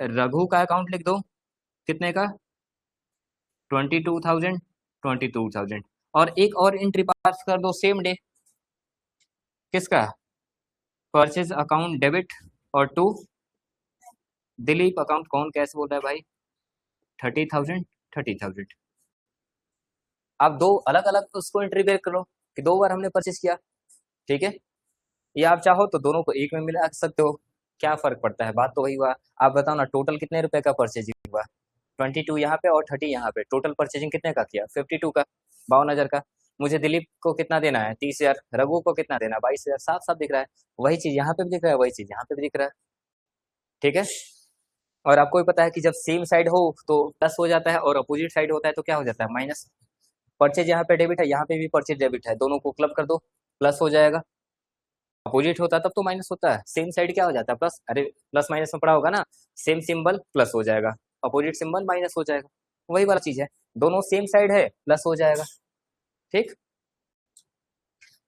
रघु का अकाउंट लिख दो, कितने का, 22,000, 22,000, और एक और एंट्री पास कर दो सेम डे, किसका, परचेज अकाउंट डेबिट, और टू दिलीप अकाउंट, कौन कैसे बोल रहा है भाई, 30,000, 30,000। आप दो अलग अलग उसको एंट्री बैक करो कि दो बार हमने परचेज किया, ठीक है। या आप चाहो तो दोनों को एक में मिला सकते हो, क्या फर्क पड़ता है, बात तो वही हुआ। आप बताओ ना, टोटल कितने रुपए का परचेजिंग हुआ, 22 यहाँ पे और 30 यहाँ पे, टोटल परचेजिंग कितने का किया, 52 का, 52,000 का। मुझे दिलीप को कितना देना है, 30,000, रघु को कितना देना है, 22,000, साफ साफ दिख रहा है। वही चीज यहाँ पे भी दिख रहा है, वही चीज यहाँ पे भी दिख रहा है, ठीक है। और आपको भी पता है कि जब सेम साइड हो तो प्लस हो जाता है, और अपोजिट साइड होता है तो क्या हो जाता है, माइनस। परचेज यहाँ पे डेबिट है, यहाँ पे भी परचेज डेबिट है, दोनों को क्लब कर दो, प्लस हो जाएगा। अपोजिट होता है तब तो माइनस होता है, सेम साइड क्या हो जाता है, प्लस, अरे प्लस माइनस में पड़ा होगा ना, सेम सिंबल प्लस हो जाएगा, अपोजिट सिंबल माइनस हो जाएगा, वही वाला चीज है, दोनों सेम साइड है प्लस हो जाएगा, ठीक।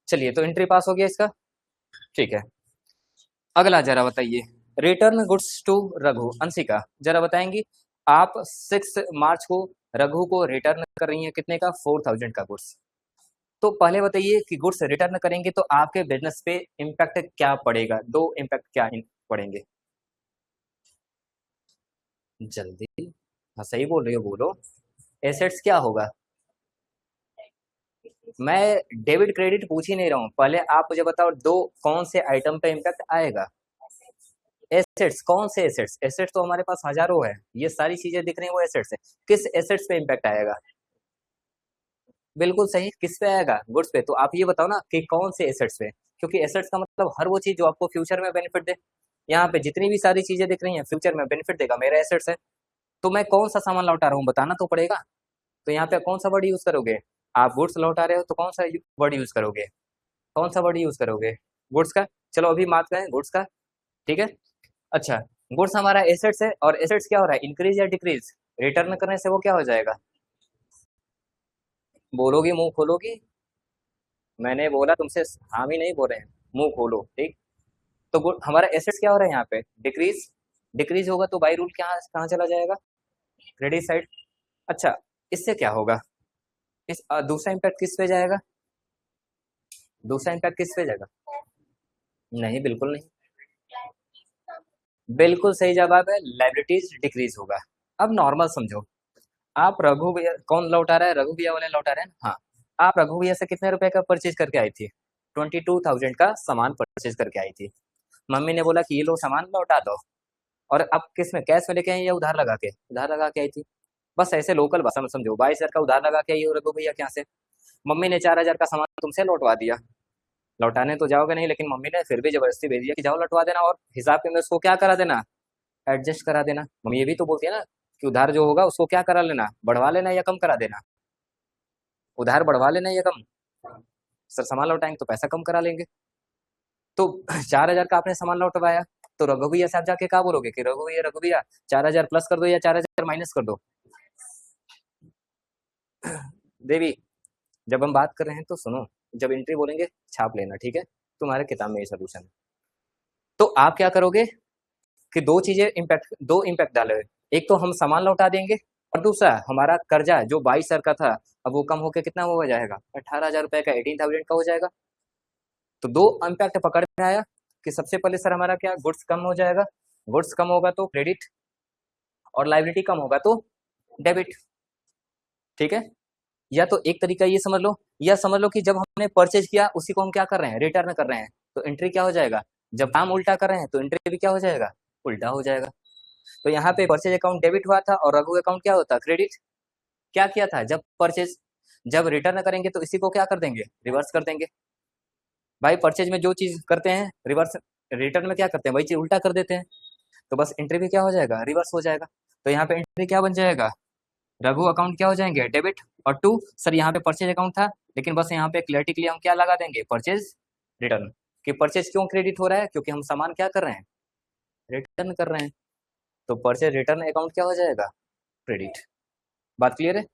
चलिए, तो एंट्री पास हो गया इसका, ठीक है। अगला जरा बताइए, return goods to Raghu, Anshika जरा बताएंगी, आप 6 मार्च को रघु को रिटर्न कर रही हैं, कितने का, 4,000 का गुड्स। तो पहले बताइए कि गुड्स रिटर्न करेंगे तो आपके बिजनेस पे इम्पैक्ट क्या पड़ेगा, दो इम्पैक्ट क्या पड़ेंगे, जल्दी, हाँ सही बोल रही हो, बोलो, एसेट्स क्या होगा, मैं डेबिट क्रेडिट पूछ ही नहीं रहा हूँ, पहले आप मुझे बताओ दो कौन से आइटम पे इम्पैक्ट आएगा। एसेट्स, कौन से एसेट्स? एसेट्स तो हमारे पास हजारों है, ये सारी चीजें दिख रही हैं वो एसेट्स है। किस एसेट्स पे इम्पैक्ट आएगा? बिल्कुल सही, किस पे आएगा? गुड्स पे। तो आप ये बताओ ना कि कौन से एसेट्स पे, क्योंकि एसेट्स का मतलब हर वो चीज जो आपको फ्यूचर में बेनिफिट दे। यहाँ पे जितनी भी सारी चीजें दिख रही हैं फ्यूचर में बेनिफिट देगा, मेरा एसेट्स है। तो मैं कौन सा सामान लौटा रहा हूँ बताना तो पड़ेगा। तो यहाँ पे कौन सा वर्ड यूज करोगे? आप गुड्स लौटा रहे हो तो कौन सा वर्ड यूज करोगे? कौन सा वर्ड यूज करोगे? गुड्स का। चलो अभी बात करें गुड्स का, ठीक है। अच्छा, गुड्स हमारा एसेट्स है, और एसेट्स क्या हो रहा है, इंक्रीज या डिक्रीज? रिटर्न करने से वो क्या हो जाएगा? बोलोगी, मुंह खोलोगी? मैंने बोला तुमसे, हामी नहीं बोल रहे हैं, मुंह खोलो, ठीक। तो गुड हमारा एसेट्स क्या हो रहा है यहाँ पे, डिक्रीज। डिक्रीज होगा तो बाई रूल क्या कहाँ चला जाएगा? Credit side. अच्छा, इससे क्या होगा? दूसरा इम्पैक्ट किस पे जाएगा? दूसरा इम्पैक्ट किस पे जाएगा? नहीं, बिल्कुल नहीं। बिल्कुल सही जवाब है, लाइबिलिटीज डिक्रीज होगा। अब नॉर्मल समझो, आप रघु भैया, कौन लौटा रहा है? रघु भैया वाले लौटा रहे हैं ना? हाँ। आप रघु भैया से कितने रुपए का परचेज करके आई थी? 22,000 का सामान परचेज करके आई थी। मम्मी ने बोला कि ये लो सामान लौटा दो। और अब किस में, कैश में लेके आई या उधार लगा के? उधार लगा के आई थी। बस ऐसे लोकल भाषा में समझो, 22,000 का उधार लगा के आई हो रघु भैया के यहाँ से। मम्मी ने 4,000 का सामान तुमसे लौटवा दिया। लौटाने तो जाओगे नहीं, लेकिन मम्मी ने फिर भी जबरदस्ती भेज दिया कि जाओ लौटवा देना, और हिसाब के अंदर उसको क्या करा देना, एडजस्ट करा देना। मम्मी ये भी तो बोलती है ना कि उधार जो होगा उसको क्या करा लेना, बढ़वा लेना या कम करा देना। उधार बढ़वा लेना या कम? सर सामान लौटाएंगे तो पैसा कम करा लेंगे। तो 4,000 का आपने सामान लौटवाया, तो रघु भैया से आप जाके क्या बोलोगे कि रघु भैया 4,000 प्लस कर दो या 4,000 माइनस कर दो? देवी, जब हम बात कर रहे हैं तो सुनो, जब एंट्री बोलेंगे छाप लेना, ठीक है। तुम्हारे किताब में ये सोल्यूशन है। तो आप क्या करोगे कि दो चीजें इम्पैक्ट, दो इम्पैक्ट डाले हुए। एक तो हम सामान लौटा देंगे, और दूसरा हमारा कर्जा जो 22,000 का था, अब वो कम होकर कितना हो जाएगा, 18,000 रुपए का, 18,000 का हो जाएगा। तो दो इम्पैक्ट पकड़ में आया कि सबसे पहले सर हमारा क्या, गुड्स कम हो जाएगा। गुड्स कम होगा तो क्रेडिट, और लाइबिलिटी कम होगा तो डेबिट, ठीक है। या तो एक तरीका ये समझ लो, या समझ लो कि जब हमने परचेज किया उसी को हम क्या कर रहे हैं, रिटर्न कर रहे हैं। तो एंट्री क्या हो जाएगा, जब काम उल्टा कर रहे हैं तो एंट्री भी क्या हो जाएगा, उल्टा हो जाएगा। तो यहाँ पे परचेज अकाउंट डेबिट हुआ था और रघु अकाउंट क्या होता, क्रेडिट। क्या किया था जब परचेज, जब रिटर्न करेंगे तो इसी को क्या कर देंगे, रिवर्स कर देंगे। भाई परचेज में जो चीज करते हैं रिवर्स, रिटर्न में क्या करते हैं वही चीज उल्टा कर देते हैं। तो बस एंट्री भी क्या हो जाएगा, रिवर्स हो जाएगा। तो यहाँ पे एंट्री क्या बन जाएगा, रघु अकाउंट क्या हो जाएंगे, डेबिट। और टू, सर यहाँ पे परचेज अकाउंट था, लेकिन बस यहाँ पे क्लियरिटी के लिए हम क्या लगा देंगे, परचेज रिटर्न। कि परचेज क्यों क्रेडिट हो रहा है, क्योंकि हम सामान क्या कर रहे हैं, रिटर्न कर रहे हैं। तो परचेज रिटर्न अकाउंट क्या हो जाएगा, क्रेडिट। बात क्लियर है?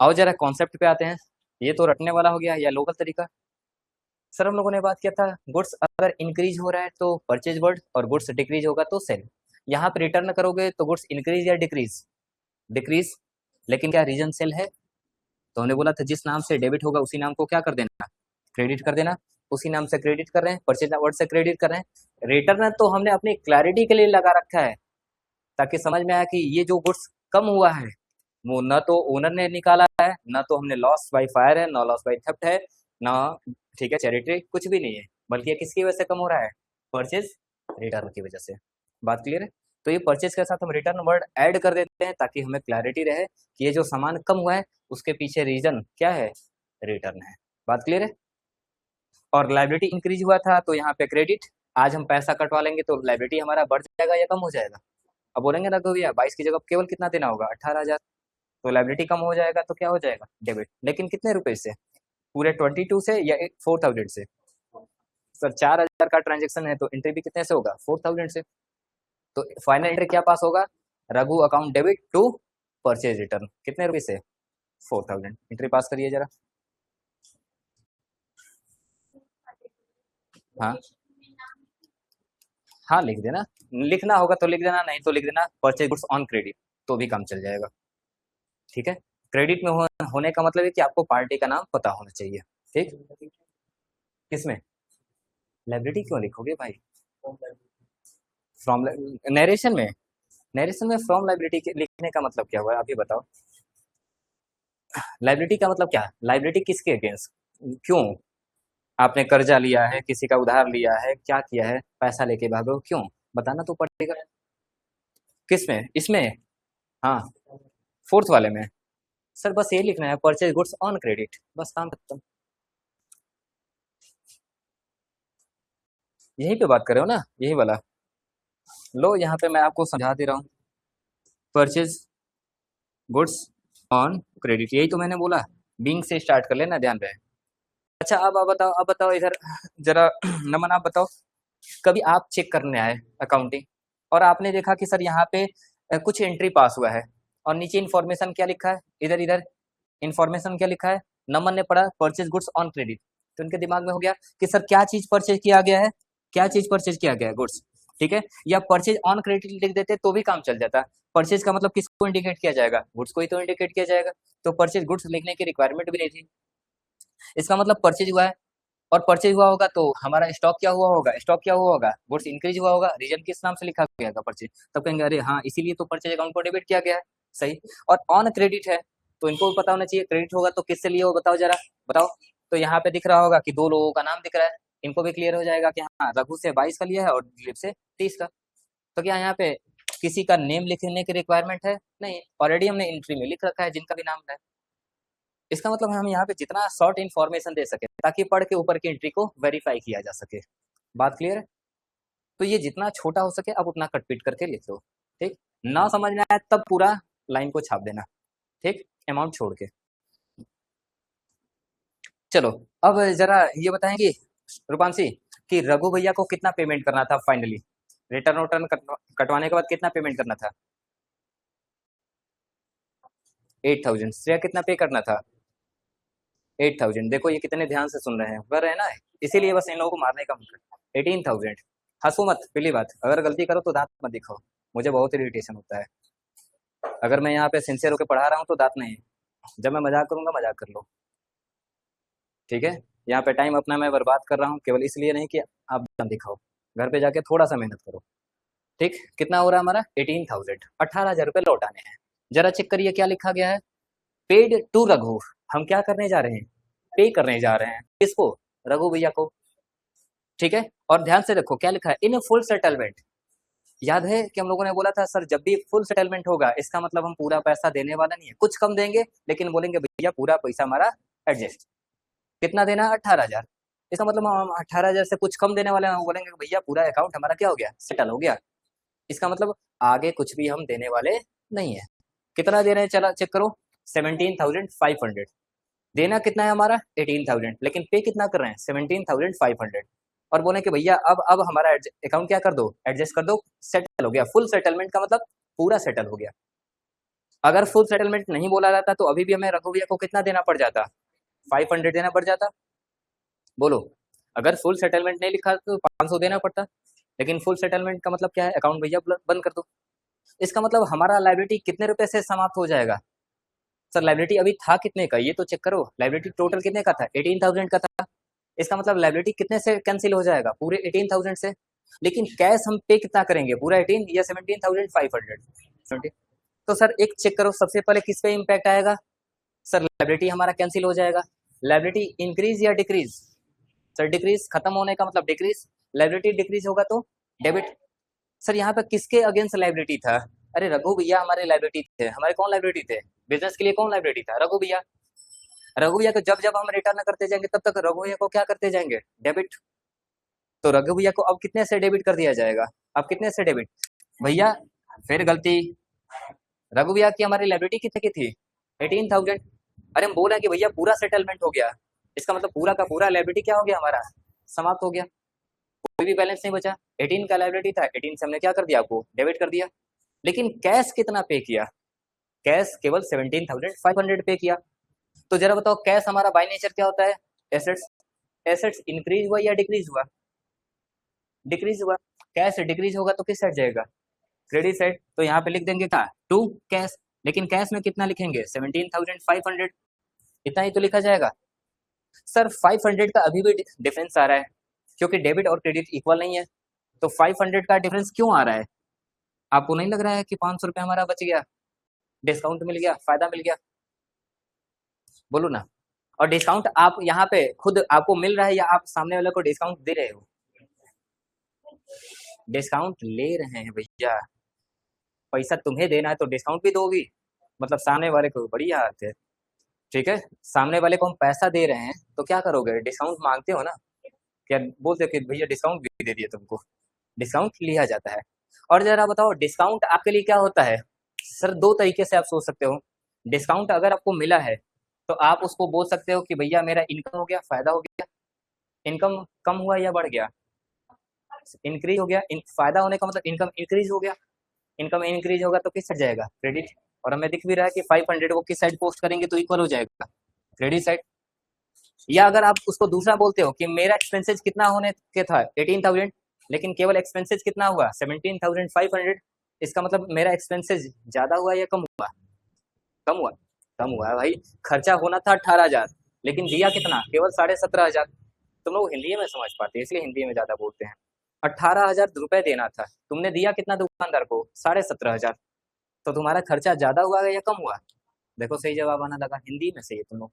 आओ जरा कॉन्सेप्ट पे आते हैं। ये तो रटने वाला हो गया या लोकल तरीका। सर हम लोगों ने बात किया था, गुड्स अगर इंक्रीज हो रहा है तो परचेज वर्ड, और गुड्स डिक्रीज होगा तो सेल। यहाँ पे रिटर्न करोगे तो गुड्स इंक्रीज या डिक्रीज, डिक्रीज। लेकिन क्या रीजन सेल है? तो हमने बोला था जिस नाम से डेबिट होगा उसी नाम को क्या कर देना, क्रेडिट कर देना। उसी नाम से क्रेडिट कर रहे हैं, परचेज वर्ड से क्रेडिट कर रहे हैं। रिटर्न तो हमने अपनी क्लैरिटी के लिए लगा रखा है, ताकि समझ में आया कि ये जो गुड्स कम हुआ है वो न तो ओनर ने निकाला है, न तो हमने लॉस बाय फायर है, न लॉस बाय थेफ्ट है, न ठीक है चैरिटी, कुछ भी नहीं है। बल्कि ये किसकी वजह से कम हो रहा है, परचेज रिटर्न की वजह से। बात क्लियर है? तो ये परचेज के साथ हम रिटर्न वर्ड ऐड कर देते हैं ताकि हमें क्लैरिटी रहे कि ये जो सामान कम हुआ है उसके पीछे रीजन क्या है, रिटर्न है। बात क्लियर है? और लाइबिलिटी इंक्रीज हुआ था तो यहाँ पे क्रेडिट। आज हम पैसा कटवा लेंगे तो लाइबिलिटी हमारा बढ़ जाएगा या कम हो जाएगा? अब बोलेंगे ना तो भैया 22 की जगह केवल कितना देना होगा, 18,000। तो लाइबिलिटी कम हो जाएगा तो क्या हो जाएगा, डेबिट। लेकिन कितने रुपए से, पूरे 22 से या 4,000 से? सर 4,000 का ट्रांजेक्शन है तो एंट्री भी कितने से होगा, 4,000 से। तो फाइनल एंट्री क्या पास होगा, Raghu account debit to purchase return, कितने रुपए से, 4,000। एंट्री पास करिए जरा। हाँ हाँ, लिख देना। लिखना होगा तो लिख देना, नहीं तो लिख देना परचेज गुड्स ऑन क्रेडिट, तो भी काम चल जाएगा, ठीक है। क्रेडिट में होने का मतलब है कि आपको पार्टी का नाम पता होना चाहिए, ठीक। किसमें, लाइब्रेरी क्यों लिखोगे भाई, फ्रॉम, नरेशन में, नरेशन में फ्रॉम लाइब्रेरी लिखने का मतलब क्या हुआ अभी बताओ। लाइबिलिटी का मतलब क्या है? लाइबिलिटी किसके अगेंस्ट? क्यों? आपने कर्जा लिया है, किसी का उधार लिया है, क्या किया है, पैसा लेके भागो, क्यों? बताना तो पड़ेगा। किस में? इसमें? हाँ, फोर्थ वाले में। सर बस ये लिखना है, परचेज गुड्स ऑन क्रेडिट, बस काम खत्म। यहीं पे बात कर रहे हो ना, यही वाला। लो यहाँ पे मैं आपको समझा दे रहा हूँ। परचेज गुड्स ऑन क्रेडिट, यही तो मैंने बोला। बिंग से स्टार्ट कर लेना, ध्यान रहे। अच्छा अब बताओ इधर जरा नमन आप बताओ, कभी आप चेक करने आए अकाउंटिंग और आपने देखा कि सर यहाँ पे कुछ एंट्री पास हुआ है और नीचे इन्फॉर्मेशन क्या लिखा है, इधर इधर इन्फॉर्मेशन क्या लिखा है, नमन ने पढ़ा परचेज गुड्स ऑन क्रेडिट, तो उनके दिमाग में हो गया कि सर क्या चीज परचेज किया गया है, क्या चीज परचेज किया गया है, गुड्स। ठीक है, या परचेज ऑन क्रेडिट लिख देते तो भी काम चल जाता। परचेज का मतलब किसको इंडिकेट किया जाएगा? गुड्स को ही तो इंडिकेट किया जाएगा, तो परचेज गुड्स लिखने की रिक्वायरमेंट भी नहीं थी। इसका मतलब परचेज हुआ है, और परचेज हुआ होगा तो हमारा स्टॉक क्या हुआ होगा, स्टॉक क्या हुआ होगा, गुड्स इंक्रीज हुआ होगा, रीजन किस नाम से लिखा गया था, परचेज। तब कहेंगे अरे हाँ, इसीलिए तो परचेज अकाउंट को डेबिट किया गया है। सही। और ऑन क्रेडिट है तो इनको भी पता होना चाहिए, क्रेडिट होगा तो किससे लिए हो, बताओ जरा, बताओ। तो यहाँ पे दिख रहा होगा कि दो लोगों का नाम दिख रहा है, इनको भी क्लियर हो जाएगा कि हाँ, रघु से 22 का लिया है और दिलीप से 30 का। तो क्या यहाँ पे किसी का नेम लिखने की रिक्वायरमेंट है? नहीं, ऑलरेडी हमने एंट्री में लिख रखा है जिनका भी नाम है। इसका मतलब हम यहाँ पे जितना शॉर्ट इन्फॉर्मेशन दे सके ताकि पढ़ के ऊपर की एंट्री को वेरीफाई किया जा सके। बात क्लियर है? तो ये जितना छोटा हो सके आप उतना कट पीट करके लिख लो। ठीक, ना समझना है तब पूरा लाइन को छाप देना। ठीक, अमाउंट छोड़ के। चलो, अब जरा ये बताएंगे रूपांशी कि रघु भैया को कितना पेमेंट करना था फाइनली, रिटर्न रिटर्न कटवाने के बाद कितना पेमेंट करना था? 8000। श्रेया कितना पे करना था? 8000। देखो ये कितने ध्यान से सुन रहे हैं, कर रहे हैं ना, इसीलिए बस इन लोगों को मारने का मन करता है। 18000। हंसो मत, पहली बात, अगर गलती करो तो दांत मत दिखाओ, मुझे बहुत इरिटेशन होता है। अगर मैं यहाँ पे सिंसियर होकर पढ़ा रहा हूँ तो दांत नहीं, जब मैं मजाक करूंगा मजाक कर लो। ठीक है, यहाँ पे टाइम अपना मैं बर्बाद कर रहा हूँ केवल इसलिए नहीं कि आप दांत दिखाओ, घर पे जाके थोड़ा सा मेहनत करो। ठीक, कितना हो रहा है हमारा? 18000। 18,000 रुपये लौटाने हैं। जरा चेक करिए क्या लिखा गया है, पेड टू रघु। हम क्या करने जा रहे हैं? पे करने जा रहे हैं, किसको? रघु भैया को। ठीक है, और ध्यान से देखो क्या लिखा है, इन फुल सेटलमेंट। याद है कि हम लोगों ने बोला था सर जब भी फुल सेटलमेंट होगा इसका मतलब हम पूरा पैसा देने वाला नहीं है, कुछ कम देंगे लेकिन बोलेंगे भैया पूरा पैसा हमारा एडजस्ट। कितना देना है? 18,000। इसका मतलब हम 18,000 से कुछ कम देने वाले हैं, बोलेंगे भैया पूरा अकाउंट हमारा क्या हो गया, सेटल हो गया। इसका मतलब आगे कुछ भी हम देने वाले नहीं है। कितना दे रहे हैं, चला चेक करो, 17,500। देना कितना है हमारा? 18,000, लेकिन पे कितना कर रहे हैं? 17,500। और बोले कि भैया अब हमारा अकाउंट क्या कर दो, एडजस्ट कर दो, सेटल हो गया। फुल सेटलमेंट का मतलब पूरा सेटल हो गया। अगर फुल सेटलमेंट नहीं बोला जाता तो अभी भी हमें रघु भैया को कितना देना पड़ जाता? 500 देना पड़ जाता। बोलो, अगर फुल सेटलमेंट नहीं लिखा तो 500 देना पड़ता। लेकिन फुल सेटलमेंट का मतलब क्या है? अकाउंट भैया बंद कर दो। इसका मतलब हमारा लाइबिलिटी कितने रुपए से समाप्त हो जाएगा? सर लाइबिलिटी अभी था कितने का, ये तो चेक करो। लाइबिलिटी टोटल कितने का था? 18,000 का था। इसका मतलब लाइबिलिटी कितने से कैंसिल हो जाएगा? पूरे 18,000 से। लेकिन कैश हम पे कितना करेंगे, पूरा 18 या 17,500? 17। तो सर एक चेक करो, सबसे पहले किस पे इम्पैक्ट आएगा? सर लाइबिलिटी हमारा कैंसिल हो जाएगा। लाइबिलिटी इंक्रीज या डिक्रीज? सर डिक्रीज, खत्म होने का मतलब डिक्रीज। लाइबिलिटी डिक्रीज होगा तो डेबिट। सर यहाँ पे किसके अगेंस्ट लाइबिलिटी था? अरे रघु भैया हमारे लाइबिलिटी थे। हमारे कौन लाइबिलिटी थे? बिजनेस के लिए कौन लाइबिलिटी था? रघु भैया। रघु भैया को जब जब हम रिटर्न करते जाएंगे तब तक रघु भैया को क्या करते जाएंगे? डेबिट। तो रघु भैया को अब कितने से डेबिट कर दिया जाएगा? अब कितने से डेबिट? भैया फिर गलती, रघु भैया की हमारी लाइबिलिटी कितने की थी? 18,000। अरे हम बोल रहे हैं कि भैया पूरा सेटलमेंट हो गया, इसका मतलब पूरा का पूरा लाइबिलिटी क्या हो गया हमारा? समाप्त हो गया, कोई भी बैलेंस नहीं बचा। 18 का लाइबिलिटी था, 18 से हमने क्या कर दिया? आपको डेबिट कर दिया। लेकिन कैश कितना पे किया? कैश केवल 17,500 पे किया। तो जरा बताओ कैश हमारा बाय नेचर क्या होता है? एसेट्स। एसेट्स इंक्रीज हुआ या डिक्रीज हुआ? डिक्रीज हुआ। कैश डिक्रीज होगा तो किस साइड जाएगा? Credit side. तो यहाँ पे लिख देंगे क्या? To cash. लेकिन कैश में कितना लिखेंगे? 17,500। इतना ही तो लिखा जाएगा। सर 500 का अभी भी डिफरेंस आ रहा है, क्योंकि डेबिट और क्रेडिट इक्वल नहीं है। तो 500 का डिफरेंस क्यों आ रहा है? आपको नहीं लग रहा है कि 500 रुपये हमारा बच गया, डिस्काउंट मिल गया, फायदा मिल गया? बोलो ना। और डिस्काउंट आप यहाँ पे खुद आपको मिल रहा है या आप सामने वाले को डिस्काउंट दे रहे हो? डिस्काउंट ले रहे हैं भैया। पैसा तुम्हें देना है तो डिस्काउंट भी दोगी, मतलब सामने वाले को बड़ी आदत है। ठीक है, सामने वाले को हम पैसा दे रहे हैं तो क्या करोगे, डिस्काउंट मांगते हो ना। क्या बोलते हो कि भैया डिस्काउंट भी दे दिए तुमको, डिस्काउंट लिया जाता है। और जरा बताओ डिस्काउंट आपके लिए क्या होता है? सर दो तरीके से आप सोच सकते हो। डिस्काउंट अगर आपको मिला है तो आप उसको बोल सकते हो कि भैया मेरा इनकम हो गया, फायदा हो गया। इनकम कम हुआ या बढ़ गया? इंक्रीज हो गया। फायदा होने का मतलब इनकम इंक्रीज हो गया। इनकम इंक्रीज होगा तो किस साइड जाएगा, क्रेडिट। और हमें दिख भी रहा है कि 500 को किस साइड पोस्ट करेंगे तो इक्वल हो जाएगा, क्रेडिट साइड। या अगर आप उसको दूसरा बोलते हो कि मेरा एक्सपेंसेस कितना होने के था 18,000, लेकिन केवल एक्सपेंसेस कितना हुआ 17,500, इसका मतलब मेरा एक्सपेंसेस ज्यादा हुआ या कम हुआ? कम हुआ। कम हुआ है भाई। खर्चा होना था 18,000 लेकिन दिया कितना, केवल 17,500। तुम लोग हिंदी में समझ पाते हैं इसलिए हिंदी में ज्यादा बोलते हैं। 18,000 रुपए देना था, तुमने दिया कितना दुकानदार को, 17,500। तो तुम्हारा खर्चा ज्यादा हुआ या कम हुआ? देखो सही जवाब आना लगा, हिंदी में सही है तुम लोग।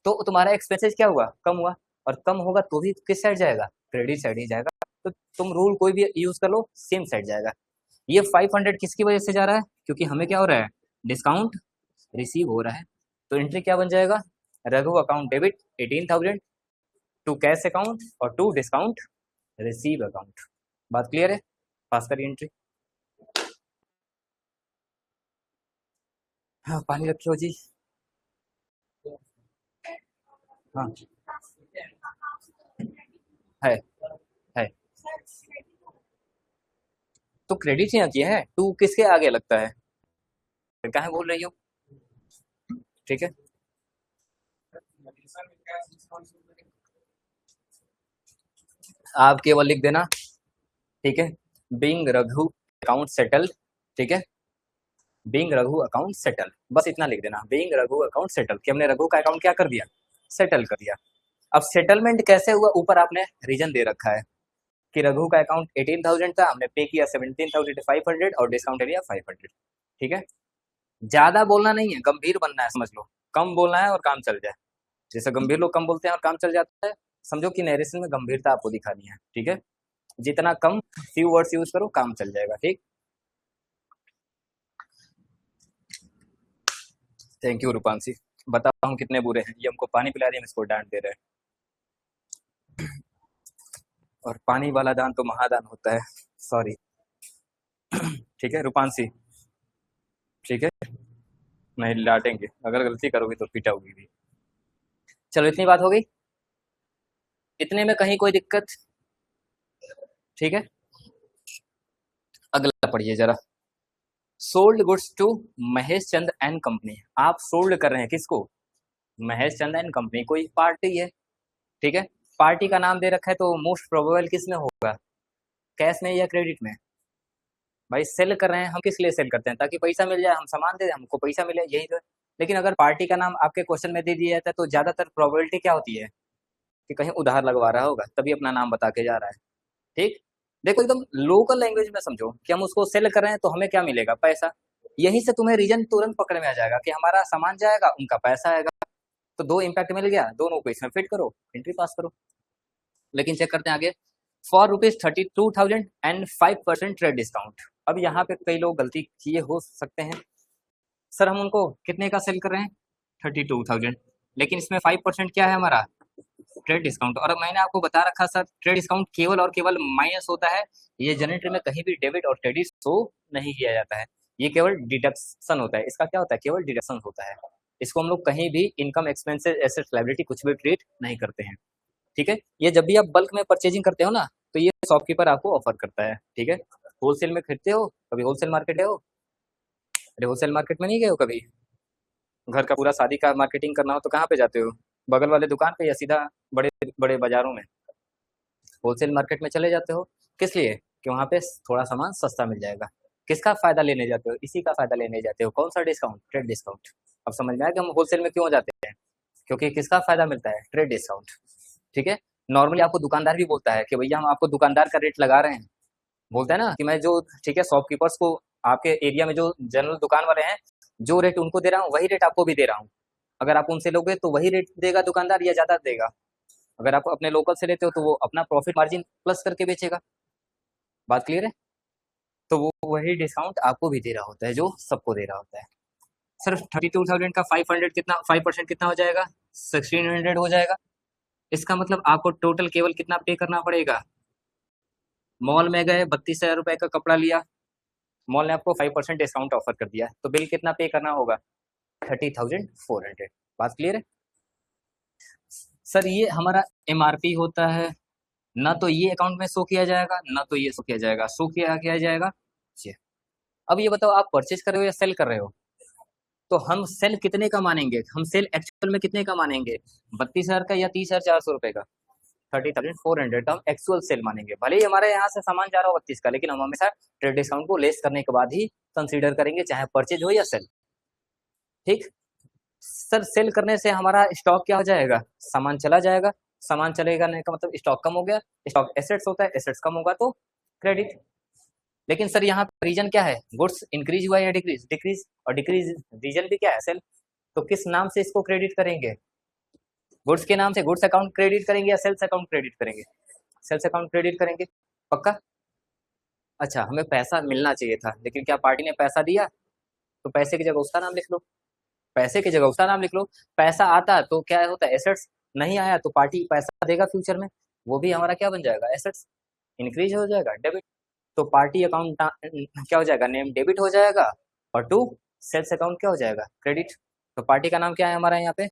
तो तुम्हारा एक्सपेंसेस क्या हुआ, कम हुआ। और कम होगा तो भी किस साइड जाएगा, क्रेडिट साइड ही जाएगा। तो तुम रूल कोई भी यूज कर लो, सेम साइड जाएगा। ये 500 किसकी वजह से जा रहा है, क्योंकि हमें क्या हो रहा है, डिस्काउंट रिसीव हो रहा है। तो एंट्री क्या बन जाएगा, Raghu account debit 18,000 to cash account और टू डिस्काउंट रिसीव अकाउंट। बात क्लियर है? पास करिए एंट्री। हाँ पानी रखियो जी। हाँ है है। तो क्रेडिट यहाँ किया है, टू किसके आगे लगता है, क्या है बोल रही हो? ठीक है, आप केवल लिख देना। ठीक है, बीइंग रघु अकाउंट सेटल। ठीक है, बीइंग रघु अकाउंट सेटल, बस इतना लिख देना, बीइंग रघु अकाउंट सेटल, कि हमने रघु का अकाउंट क्या कर दिया, सेटल कर दिया। अब सेटलमेंट कैसे हुआ, ऊपर आपने रीजन दे रखा है कि रघु का अकाउंट 18,000 था, हमने पे किया 17,500 और डिस्काउंट एरिया 500। ठीक है, ज्यादा बोलना नहीं है, गंभीर बनना है, समझ लो। कम बोलना है और काम चल जाए। जैसे गंभीर लोग कम बोलते हैं और काम चल जाता है, समझो कि नरेशन में गंभीरता आपको दिखानी है। ठीक है, जितना कम फ्यू वर्ड्स यूज करो काम चल जाएगा। ठीक, थैंक यू रूपांशी। बताओ हम कितने बुरे हैं, ये हमको पानी पिला रही है, हम इसको डांट दे रहे हैं। और पानी वाला दान तो महादान होता है, सॉरी। ठीक है रूपांशी, ठीक है, नहीं डांटेंगे, अगर गलती करोगी तो पिटाओगी भी। चलो इतनी बात हो गई, इतने में कहीं कोई दिक्कत? ठीक है, अगला पढ़िए जरा। Sold goods to Mahesh Chand and company. आप सोल्ड कर रहे हैं किसको, महेश चंद एंड कंपनी, कोई पार्टी है। ठीक है, पार्टी का नाम दे रखा है तो मोस्ट प्रोबेबल किस में होगा, कैश में या क्रेडिट में? भाई सेल कर रहे हैं हम, किस लिए सेल करते हैं, ताकि पैसा मिल जाए, हम सामान दे दें हमको पैसा मिले, यही तो है। लेकिन अगर पार्टी का नाम आपके क्वेश्चन में दे दिया जाता है तो ज्यादातर प्रोबेबिलिटी क्या होती है कि कहीं उधार लगवा रहा होगा, तभी अपना नाम बता के जा रहा है। ठीक, देखो एकदम लोकल लैंग्वेज में समझो कि हम उसको सेल कर रहे हैं तो हमें क्या मिलेगा, पैसा। यहीं से तुम्हें रीजन तुरंत पकड़ में आ जाएगा कि हमारा सामान जाएगा, उनका पैसा आएगा। तो दो इम्पैक्ट मिल गया, दोनों को इसमें फिट करो, एंट्री पास करो। लेकिन चेक करते हैं आगे, फॉर ₹32,000 एंड 5% ट्रेड डिस्काउंट। अब यहाँ पे कई लोग गलती किए हो सकते हैं, सर हम उनको कितने का सेल कर रहे हैं, 32,000, लेकिन इसमें 5% क्या है हमारा, ट्रेड डिस्काउंट। और मैंने आपको बता रखा सर, ट्रेड डिस्काउंट केवल और केवल माइनस होता है, ये जनरेटर में कहीं भी डेबिट और क्रेडिट शो नहीं किया जाता है, ये केवल डिडक्शन होता है। इसका क्या होता है, केवल डिडक्शन होता है। इसको हम लोग कहीं भी इनकम, एक्सपेंसेस, एसेट्स, लायबिलिटी कुछ भी ट्रीट नहीं करते हैं। ठीक है, ये जब भी आप बल्क में परचेजिंग करते हो ना, तो ये शॉपकीपर आपको ऑफर करता है। ठीक है, होलसेल में खरीदते हो कभी, होलसेल मार्केट गए हो, अरे होलसेल मार्केट में नहीं गए हो कभी? घर का पूरा शादी का मार्केटिंग करना हो तो कहाँ पे जाते हो, बगल वाले दुकान पे या सीधा बड़े बड़े बाजारों में, होलसेल मार्केट में चले जाते हो। किस लिए, कि वहाँ पे थोड़ा सामान सस्ता मिल जाएगा। किसका फायदा लेने जाते हो, इसी का फायदा लेने जाते हो। कौन सा डिस्काउंट, ट्रेड डिस्काउंट। अब समझ में आया कि हम होलसेल में क्यों जाते हैं, क्योंकि किसका फायदा मिलता है, ट्रेड डिस्काउंट। ठीक है, नॉर्मली आपको दुकानदार भी बोलता है कि भैया हम आपको दुकानदार का रेट लगा रहे हैं, बोलता है ना कि मैं जो, ठीक है, शॉपकीपर्स को आपके एरिया में जो जनरल दुकान वाले हैं, जो रेट उनको दे रहा हूँ वही रेट आपको भी दे रहा हूँ। अगर आप उनसे लोगे तो वही रेट देगा दुकानदार या ज़्यादा देगा। अगर आप अपने लोकल से लेते हो तो वो अपना प्रॉफिट मार्जिन प्लस करके बेचेगा। बात क्लियर है? तो वो वही डिस्काउंट आपको भी दे रहा होता है जो सबको दे रहा होता है। सर 32,000 का 500 कितना, 5% कितना हो जाएगा? 1600 हो जाएगा। इसका मतलब आपको टोटल केवल कितना पे करना पड़ेगा? मॉल में गए 32,000 रुपए का कपड़ा लिया, मॉल ने आपको 5% डिस्काउंट ऑफर कर दिया, तो बिल कितना पे करना होगा? 30,400। बात क्लियर है? सर ये हमारा एमआरपी होता है, ना तो ये अकाउंट में शो किया जाएगा ना तो ये शो किया जाएगा। शो किया किया जाएगा जी। अब ये बताओ आप परचेज कर रहे हो या सेल कर रहे हो? तो हम सेल कितने का मानेंगे? हम सेल एक्चुअल में कितने का मानेंगे? 32,000 का या 30,400 रुपए का? 30,400 का हम एक्चुअल सेल मानेंगे। भले ही हमारे यहाँ से सामान जा रहा हो 32 का, लेकिन हम हमेशा ट्रेड डिस्काउंट को लेस करने के बाद ही कंसीडर करेंगे, चाहे परचेज हो या सेल। ठीक। सर सेल करने से हमारा स्टॉक क्या हो जाएगा? सामान चला जाएगा। सामान चलेगा नहीं का मतलब स्टॉक कम हो गया। स्टॉक एसेट्स होता है, एसेट्स कम होगा तो क्रेडिट। लेकिन सर यहाँ पे रीजन क्या है? गुड्स इंक्रीज हुआ या डिक्रीज? डिक्रीज। और डिक्रीज रीजन भी क्या है? सेल। तो किस नाम से इसको क्रेडिट करेंगे? गुड्स के नाम से गुड्स अकाउंट क्रेडिट करेंगे या सेल्स अकाउंट क्रेडिट करेंगे? सेल्स अकाउंट क्रेडिट करेंगे। पक्का? अच्छा, हमें पैसा मिलना चाहिए था, लेकिन क्या पार्टी ने पैसा दिया? तो पैसे की जगह उसका नाम लिख लो। पैसे की जगह उसका नाम लिख लो। पैसा आता तो क्या होता है? एसेट्स। नहीं आया तो पार्टी पैसा देगा फ्यूचर में, वो भी हमारा क्या बन जाएगा? एसेट्स। इंक्रीज हो जाएगा, डेबिट। तो पार्टी अकाउंट क्या हो जाएगा? नेम डेबिट हो जाएगा। और टू सेल्स अकाउंट क्या हो जाएगा? क्रेडिट। तो पार्टी का नाम क्या है हमारा यहाँ पे?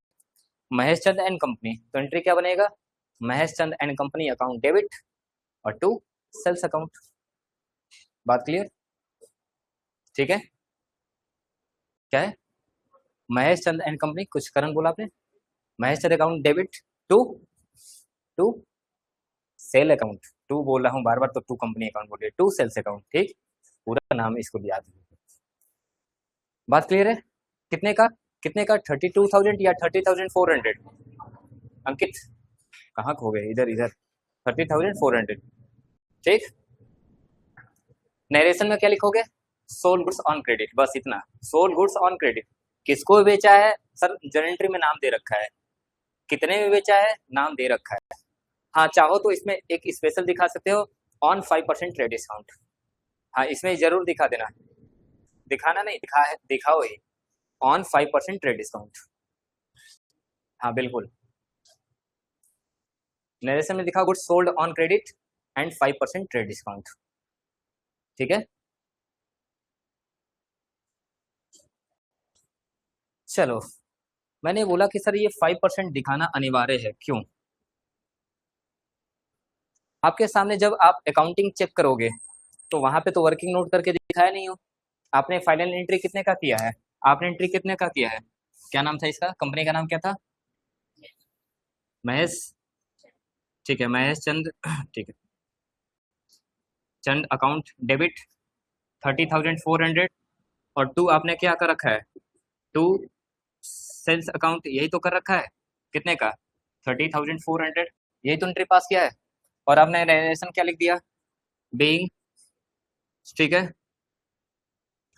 Mahesh Chand and company. तो एंट्री क्या बनेगा? Mahesh Chand and company account debit और टू सेल्स अकाउंट। बात क्लियर? ठीक है। क्या है? महेश चंद एंड कंपनी, कुछ करण बोला आपने? Mahesh Chand account debit to to sale account. To बोल रहा हूँ बार बार, तो टू कंपनी अकाउंट बोलिए, टू सेल्स अकाउंट। ठीक, पूरा नाम इसको याद है। बात क्लियर है? कितने का? कितने का? 32,000 या 30,400? अंकित कहाँ खो गए? इधर इधर। 30,400। ठीक। नरेशन में क्या लिखोगे? सोल्ड गुड्स ऑन क्रेडिट, बस इतना। Sold goods on credit. किसको बेचा है? सर जनरेटरी में नाम दे रखा है। कितने में बेचा है? नाम दे रखा है। हाँ, चाहो तो इसमें एक स्पेशल दिखा सकते हो, ऑन 5% ट्रेड डिस्काउंट। हाँ, इसमें जरूर दिखा देना। दिखाना नहीं, दिखा है, दिखाओ ही। On 5% trade discount. हाँ बिल्कुल। नरेशन में दिखा goods sold on credit and 5% trade discount. ठीक है। चलो, मैंने बोला कि सर ये 5% दिखाना अनिवार्य है, क्यों? आपके सामने जब आप अकाउंटिंग चेक करोगे तो वहां पे तो वर्किंग नोट करके दिखाया नहीं हो। आपने फाइनल एंट्री कितने का किया है? आपने एंट्री कितने का किया है? क्या नाम था इसका? कंपनी का नाम क्या था? महेश। ठीक है, महेश चंद। ठीक है, चंद अकाउंट डेबिट 30,400। और टू आपने क्या कर रखा है? टू सेल्स अकाउंट, यही तो कर रखा है। कितने का? 30,400। यही तो एंट्री पास किया है। और आपने रेलेशन क्या लिख दिया? बीइंग। ठीक है।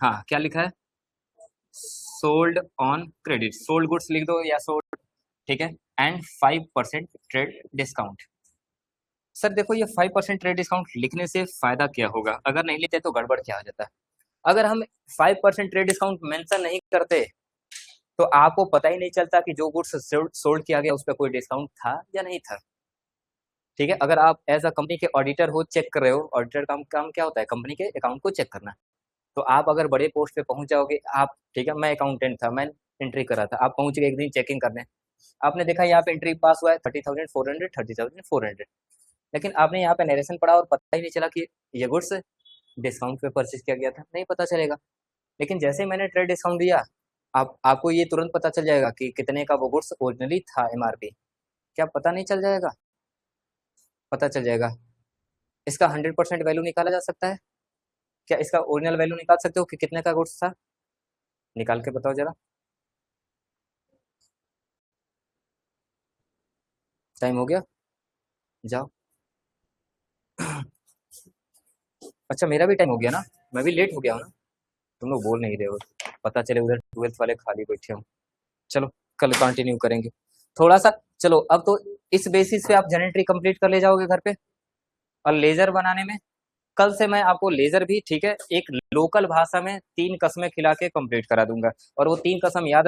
हाँ, क्या लिखा है? Sold on credit. Sold goods लिख दो या सोल्ड। ठीक है। And 5% trade discount. सर देखो, ये 5% ट्रेड डिस्काउंट लिखने से फायदा क्या होगा? अगर नहीं लेते तो गड़बड़ क्या हो जाता है? अगर हम 5% ट्रेड डिस्काउंट मेंशन नहीं करते तो आपको पता ही नहीं चलता कि जो गुड्स सोल्ड किया गया उस पर कोई डिस्काउंट था या नहीं था। ठीक है। अगर आप एज अ कंपनी के ऑडिटर हो, चेक कर रहे हो, ऑडिटर का काम क्या होता है? कंपनी के अकाउंट को चेक करना। तो आप अगर बड़े पोस्ट पे पहुंच जाओगे, आप ठीक है, मैं अकाउंटेंट था, मैं एंट्री कर रहा था, आप पहुंच गए एक दिन चेकिंग करने, आपने देखा यहाँ पे एंट्री पास हुआ है 30,400, 30,400। लेकिन आपने यहाँ पे नरेशन पढ़ा और पता ही नहीं चला कि ये गुड्स डिस्काउंट पे परचेज किया गया था, नहीं पता चलेगा। लेकिन जैसे ही मैंने ट्रेड डिस्काउंट दिया, आपको ये तुरंत पता चल जाएगा कि कितने का वो गुड्स ओरिजिनली था एमआरपी। क्या पता नहीं चल जाएगा? पता चल जाएगा। इसका 100% वैल्यू निकाला जा सकता है? क्या इसका ओरिजिनल वैल्यू निकाल सकते हो कि कितने का गुड्स था? निकाल के बताओ जरा। टाइम हो गया, जाओ। अच्छा, मेरा भी टाइम हो गया ना, मैं भी लेट हो गया हूँ ना। तुम लोग बोल नहीं रहे हो, पता चले उधर 12th वाले खाली बैठे हो। चलो। कल कंटिन्यू करेंगे थोड़ा सा। चलो अब तो इस बेसिस पे आप जनरेटरी कंप्लीट कर ले जाओगे घर पे। और लेजर बनाने में कल से मैं आपको लेजर भी ठीक है एक लोकल भाषा में 3 कसमें खिला के कंप्लीट करा दूंगा। और वो 3 कसम याद